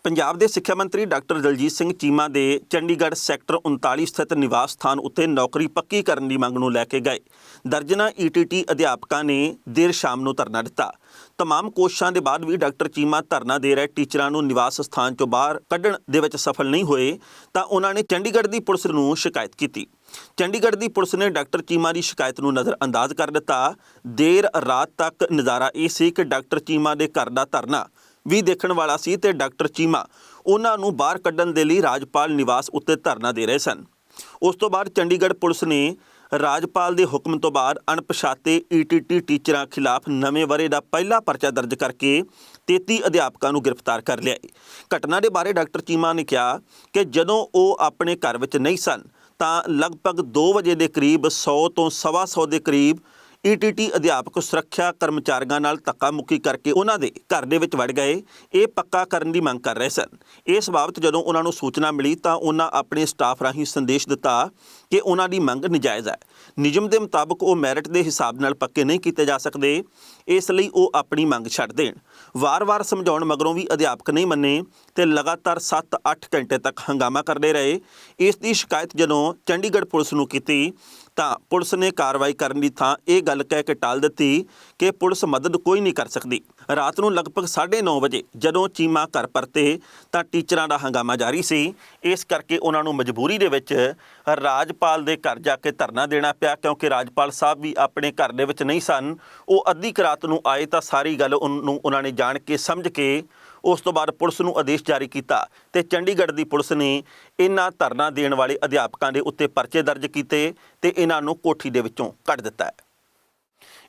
ਪੰਜਾਬ ਦੇ ਸਿੱਖਿਆ ਮੰਤਰੀ ਡਾਕਟਰ ਦਲਜੀਤ ਸਿੰਘ ਚੀਮਾ ਦੇ ਚੰਡੀਗੜ੍ਹ ਸੈਕਟਰ 39 ਸਥਿਤ ਨਿਵਾਸ ਸਥਾਨ ਉੱਤੇ ਨੌਕਰੀ ਪੱਕੀ ਕਰਨ ਦੀ ਮੰਗ ਨੂੰ ਲੈ ਕੇ ਗਏ ਦਰਜਨਾਂ ਈਟੀਟੀ ਅਧਿਆਪਕਾਂ ਨੇ ਦੇਰ ਸ਼ਾਮ ਨੂੰ ਧਰਨਾ ਦਿੱਤਾ। ਤਮਾਮ ਕੋਸ਼ਿਸ਼ਾਂ ਦੇ ਬਾਅਦ ਵੀ ਡਾਕਟਰ ਚੀਮਾ ਧਰਨਾ ਦੇ ਰਹੇ ਟੀਚਰਾਂ ਨੂੰ ਨਿਵਾਸ ਸਥਾਨ ਚੋਂ ਬਾਹਰ ਕੱਢਣ ਦੇ ਵਿੱਚ ਸਫਲ ਨਹੀਂ ਹੋਏ ਤਾਂ ਉਹਨਾਂ ਨੇ ਚੰਡੀਗੜ੍ਹ ਦੀ ਪੁਲਿਸ ਨੂੰ ਸ਼ਿਕਾਇਤ ਕੀਤੀ। ਚੰਡੀਗੜ੍ਹ ਦੀ ਪੁਲਿਸ ਨੇ ਡਾਕਟਰ ਚੀਮਾ ਦੀ ਸ਼ਿਕਾਇਤ ਨੂੰ ਨਜ਼ਰਅੰਦਾਜ਼ ਕਰ ਦਿੱਤਾ। ਦੇਰ ਰਾਤ ਤੱਕ ਨਜ਼ਾਰਾ ਇਹ ਸੀ ਕਿ ਡਾਕਟਰ ਚੀਮਾ ਦੇ ਘਰ ਦਾ ਧਰਨਾ ਵੀ ਦੇਖਣ ਵਾਲਾ ਸੀ ਤੇ ਡਾਕਟਰ ਚੀਮਾ ਉਹਨਾਂ ਨੂੰ ਬਾਹਰ ਕੱਢਣ ਦੇ ਲਈ ਰਾਜਪਾਲ ਨਿਵਾਸ ਉੱਤੇ ਧਰਨਾ ਦੇ ਰਹੇ ਸਨ। ਉਸ ਤੋਂ ਬਾਅਦ ਚੰਡੀਗੜ੍ਹ ਪੁਲਿਸ ਨੇ ਰਾਜਪਾਲ ਦੇ ਹੁਕਮ ਤੋਂ ਬਾਅਦ ਅਣਪਛਾਤੇ ਈਟੀਟੀ ਟੀਚਰਾਂ ਖਿਲਾਫ ਨਵੇਂ ਵਰ੍ਹੇ ਦਾ ਪਹਿਲਾ ਪਰਚਾ ਦਰਜ ਕਰਕੇ 33 ਅਧਿਆਪਕਾਂ ਨੂੰ ਗ੍ਰਿਫਤਾਰ ਕਰ ਲਿਆ। ਘਟਨਾ ਦੇ ਬਾਰੇ ਡਾਕਟਰ ਚੀਮਾ ਨੇ ਕਿਹਾ ਕਿ ਜਦੋਂ ਉਹ ਆਪਣੇ ਘਰ ਵਿੱਚ ਨਹੀਂ ਸਨ ਤਾਂ ਲਗਭਗ 2 ਵਜੇ ਦੇ ਕਰੀਬ 100 ਤੋਂ 125 ਦੇ ਕਰੀਬ ਈਟੀਟੀ ਅਧਿਆਪਕ ਸੁਰੱਖਿਆ ਕਰਮਚਾਰੀਆਂ ਨਾਲ ਧੱਕਾ ਮੁੱਕੀ ਕਰਕੇ ਉਹਨਾਂ ਦੇ ਘਰ ਦੇ ਵਿੱਚ ਵੜ ਗਏ। ਇਹ ਪੱਕਾ ਕਰਨ ਦੀ ਮੰਗ ਕਰ ਰਹੇ ਸਨ। ਇਸ ਬਾਬਤ ਜਦੋਂ ਉਹਨਾਂ ਨੂੰ ਸੂਚਨਾ ਮਿਲੀ ਤਾਂ ਉਹਨਾਂ ਆਪਣੇ ਸਟਾਫ ਰਾਹੀਂ ਸੰਦੇਸ਼ ਦਿੱਤਾ ਕਿ ਉਹਨਾਂ ਦੀ ਮੰਗ ਨਜਾਇਜ਼ ਹੈ। ਨਿਯਮ ਦੇ ਮੁਤਾਬਕ ਉਹ ਮੈਰਿਟ ਦੇ ਹਿਸਾਬ ਨਾਲ ਪੱਕੇ ਨਹੀਂ ਕੀਤੇ ਜਾ ਸਕਦੇ, ਇਸ ਲਈ ਉਹ ਆਪਣੀ ਮੰਗ ਛੱਡ ਦੇਣ। ਵਾਰ-ਵਾਰ ਸਮਝਾਉਣ ਮਗਰੋਂ ਵੀ ਅਧਿਆਪਕ ਨਹੀਂ ਮੰਨੇ ਤੇ ਲਗਾਤਾਰ 7-8 ਘੰਟੇ ਤੱਕ ਹੰਗਾਮਾ ਕਰਦੇ ਰਹੇ। ਇਸ ਦੀ ਸ਼ਿਕਾਇਤ ਜਦੋਂ ਚੰਡੀਗੜ੍ਹ ਪੁਲਿਸ ਨੂੰ ਕੀਤੀ ਤਾਂ ਪੁਲਿਸ ਨੇ ਕਾਰਵਾਈ ਕਰਨ ਦੀ ਥਾਂ ਇਹ ਗੱਲ ਕਹਿ ਕੇ ਟਾਲ ਦਿੱਤੀ ਕਿ ਪੁਲਿਸ ਮਦਦ ਕੋਈ ਨਹੀਂ ਕਰ ਸਕਦੀ। ਰਾਤ ਨੂੰ ਲਗਭਗ 9:30 ਵਜੇ ਜਦੋਂ ਚੀਮਾ ਘਰ ਪਰਤੇ ਤਾਂ ਟੀਚਰਾਂ ਦਾ ਹੰਗਾਮਾ ਜਾਰੀ ਸੀ। ਇਸ ਕਰਕੇ ਉਹਨਾਂ ਨੂੰ ਮਜਬੂਰੀ ਦੇ ਵਿੱਚ ਰਾਜਪਾਲ ਦੇ ਘਰ ਜਾ ਕੇ ਧਰਨਾ ਦੇਣਾ ਪਿਆ, ਕਿਉਂਕਿ ਰਾਜਪਾਲ ਸਾਹਿਬ ਵੀ ਆਪਣੇ ਘਰ ਦੇ ਵਿੱਚ ਨਹੀਂ ਸਨ। ਉਹ ਅੱਧੀ ਕੁ ਰਾਤ ਨੂੰ ਆਏ ਤਾਂ ਸਾਰੀ ਗੱਲ ਉਹਨਾਂ ਨੇ ਜਾਣ ਕੇ ਸਮਝ ਕੇ ਉਸ ਤੋਂ ਬਾਅਦ ਪੁਲਿਸ ਨੂੰ ਆਦੇਸ਼ ਜਾਰੀ ਕੀਤਾ ਤੇ ਚੰਡੀਗੜ੍ਹ ਦੀ ਪੁਲਿਸ ਨੇ ਇਹਨਾਂ ਧਰਨਾ ਦੇਣ ਵਾਲੇ ਅਧਿਆਪਕਾਂ ਦੇ ਉੱਤੇ ਪਰਚੇ ਦਰਜ ਕੀਤੇ ਤੇ ਇਹਨਾਂ ਨੂੰ ਕੋਠੀ ਦੇ ਵਿੱਚੋਂ ਕੱਢ ਦਿੱਤਾ ਹੈ।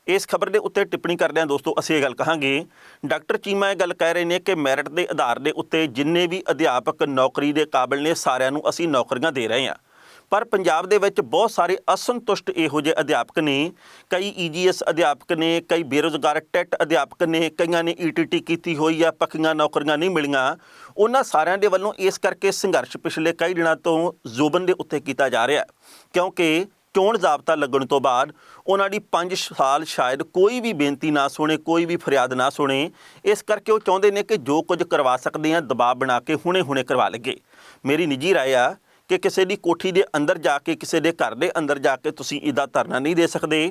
ਇਸ ਖਬਰ ਦੇ ਉੱਤੇ ਟਿੱਪਣੀ ਕਰਦਿਆਂ ਦੋਸਤੋ ਅਸੀਂ ਇਹ ਗੱਲ ਕਹਾਂਗੇ, ਡਾਕਟਰ ਚੀਮਾ ਇਹ ਗੱਲ ਕਹਿ ਰਹੇ ਨੇ ਕਿ ਮੈਰਿਟ ਦੇ ਆਧਾਰ ਦੇ ਉੱਤੇ ਜਿੰਨੇ ਵੀ ਅਧਿਆਪਕ ਨੌਕਰੀ ਦੇ ਕਾਬਿਲ ਨੇ ਸਾਰਿਆਂ ਨੂੰ ਅਸੀਂ ਨੌਕਰੀਆਂ ਦੇ ਰਹੇ ਹਾਂ। ਪਰ ਪੰਜਾਬ ਦੇ ਵਿੱਚ ਬਹੁਤ ਸਾਰੇ ਅਸੰਤੁਸ਼ਟ ਇਹੋ ਜਿਹੇ ਅਧਿਆਪਕ ਨੇ, ਕਈ ਈਜੀਐਸ ਅਧਿਆਪਕ ਨੇ, ਕਈ ਬੇਰੁਜ਼ਗਾਰ ਟੈਟ ਅਧਿਆਪਕ ਨੇ, ਕਈਆਂ ਨੇ ਈਟੀਟੀ ਕੀਤੀ ਹੋਈ ਆ, ਪੱਕੀਆਂ ਨੌਕਰੀਆਂ ਨਹੀਂ ਮਿਲੀਆਂ। ਉਹਨਾਂ ਸਾਰਿਆਂ ਦੇ ਵੱਲੋਂ ਇਸ ਕਰਕੇ ਸੰਘਰਸ਼ ਪਿਛਲੇ ਕਈ ਦਿਨਾਂ ਤੋਂ ਜ਼ੋਬਨ ਦੇ ਉੱਤੇ ਕੀਤਾ ਜਾ ਰਿਹਾ, ਕਿਉਂਕਿ ਚੋਣ ਜ਼ਾਬਤਾ ਲੱਗਣ ਤੋਂ ਬਾਅਦ ਉਹਨਾਂ ਦੀ 5 ਸਾਲ ਸ਼ਾਇਦ ਕੋਈ ਵੀ ਬੇਨਤੀ ਨਾ ਸੁਣੇ, ਕੋਈ ਵੀ ਫਰਿਆਦ ਨਾ ਸੁਣੇ। ਇਸ ਕਰਕੇ ਉਹ ਚਾਹੁੰਦੇ ਨੇ ਕਿ ਜੋ ਕੁਝ ਕਰਵਾ ਸਕਦੇ ਆ ਦਬਾਅ ਬਣਾ ਕੇ ਹੁਣੇ ਕਰਵਾ ਲਈਏ। ਮੇਰੀ ਨਿੱਜੀ ਰਾਏ ਆ ਕਿ ਕਿਸੇ ਦੀ ਕੋਠੀ ਦੇ ਅੰਦਰ ਜਾ ਕੇ, ਕਿਸੇ ਦੇ ਘਰ ਦੇ ਅੰਦਰ ਜਾ ਕੇ ਤੁਸੀਂ ਇਹਦਾ ਧਰਨਾ ਨਹੀਂ ਦੇ ਸਕਦੇ।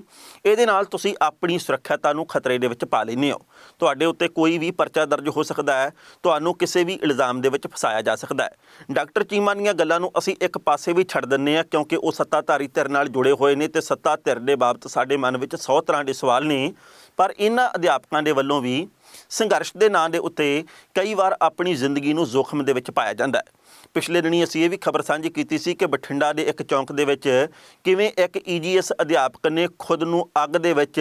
ਇਹਦੇ ਨਾਲ ਤੁਸੀਂ ਆਪਣੀ ਸੁਰੱਖਿਆ ਨੂੰ ਖਤਰੇ ਦੇ ਵਿੱਚ ਪਾ ਲੈਂਦੇ ਹੋ। ਤੁਹਾਡੇ ਉੱਤੇ ਕੋਈ ਵੀ ਪਰਚਾ ਦਰਜ ਹੋ ਸਕਦਾ ਹੈ, ਤੁਹਾਨੂੰ ਕਿਸੇ ਵੀ ਇਲਜ਼ਾਮ ਦੇ ਵਿੱਚ ਫਸਾਇਆ ਜਾ ਸਕਦਾ ਹੈ। ਡਾਕਟਰ ਚੀਮਾ ਦੀਆਂ ਗੱਲਾਂ ਨੂੰ ਅਸੀਂ ਇੱਕ ਪਾਸੇ ਵੀ ਛੱਡ ਦਿੰਦੇ ਹਾਂ, ਕਿਉਂਕਿ ਉਹ ਸੱਤਾਧਾਰੀ ਧਿਰ ਨਾਲ ਜੁੜੇ ਹੋਏ ਨੇ ਤੇ ਸੱਤਾ ਧਿਰ ਦੇ ਬਾਬਤ ਸਾਡੇ ਮਨ ਵਿੱਚ 100 ਤਰ੍ਹਾਂ ਦੇ ਸਵਾਲ ਨੇ। ਪਰ ਇਹਨਾਂ ਅਧਿਆਪਕਾਂ ਦੇ ਵੱਲੋਂ ਵੀ ਸੰਘਰਸ਼ ਦੇ ਨਾਂ ਦੇ ਉੱਤੇ ਕਈ ਵਾਰ ਆਪਣੀ ਜ਼ਿੰਦਗੀ ਨੂੰ ਜ਼ੋਖਮ ਦੇ ਵਿੱਚ ਪਾਇਆ ਜਾਂਦਾ ਹੈ। ਪਿਛਲੇ ਦਿਨੀ ਅਸੀਂ ਇਹ ਵੀ ਖਬਰ ਸਾਂਝੀ ਕੀਤੀ ਸੀ ਕਿ ਬਠਿੰਡਾ ਦੇ ਇੱਕ ਚੌਂਕ ਦੇ ਵਿੱਚ ਕਿਵੇਂ ਇੱਕ ਈਜੀਐਸ ਅਧਿਆਪਕ ਨੇ ਖੁਦ ਨੂੰ ਅੱਗ ਦੇ ਵਿੱਚ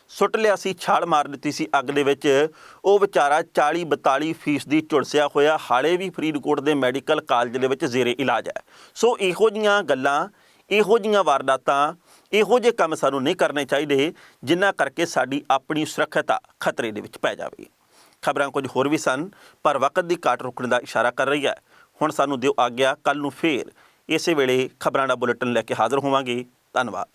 ਸੁੱਟ ਲਿਆ ਸੀ, ਛਾਲ ਮਾਰ ਦਿੱਤੀ ਸੀ ਅੱਗ ਦੇ ਵਿੱਚ। ਉਹ ਵਿਚਾਰਾ 40-42% ਝੁਲਸਿਆ ਹੋਇਆ ਹਾਲੇ ਵੀ ਫਰੀਦਕੋਟ ਦੇ ਮੈਡੀਕਲ ਕਾਲਜ ਦੇ ਵਿੱਚ ਜ਼ੇਰੇ ਇਲਾਜ ਹੈ। ਸੋ ਇਹੋ ਜਿਹੀਆਂ ਗੱਲਾਂ, ਇਹੋ ਜਿਹੀਆਂ ਵਾਰਦਾਤਾਂ, ਇਹੋ ਜਿਹੇ ਕੰਮ ਸਾਨੂੰ ਨਹੀਂ ਕਰਨੇ ਚਾਹੀਦੇ ਜਿਨ੍ਹਾਂ ਕਰਕੇ ਸਾਡੀ ਆਪਣੀ ਸੁਰੱਖਿਆ ਖਤਰੇ ਦੇ ਵਿੱਚ ਪੈ ਜਾਵੇ। ਖਬਰਾਂ ਕੁਝ ਹੋਰ ਵੀ ਸਨ ਪਰ ਵਕਤ ਦੀ ਘਾਟ ਰੁਕਣ ਦਾ ਇਸ਼ਾਰਾ ਕਰ ਰਹੀ ਹੈ। ਹੁਣ ਸਾਨੂੰ ਦਿਓ ਆਗਿਆ, ਕੱਲ੍ਹ ਨੂੰ ਫੇਰ ਇਸੇ ਵੇਲੇ ਖਬਰਾਂ ਦਾ ਬੁਲੇਟਿਨ ਲੈ ਕੇ ਹਾਜ਼ਰ ਹੋਵਾਂਗੇ। ਧੰਨਵਾਦ।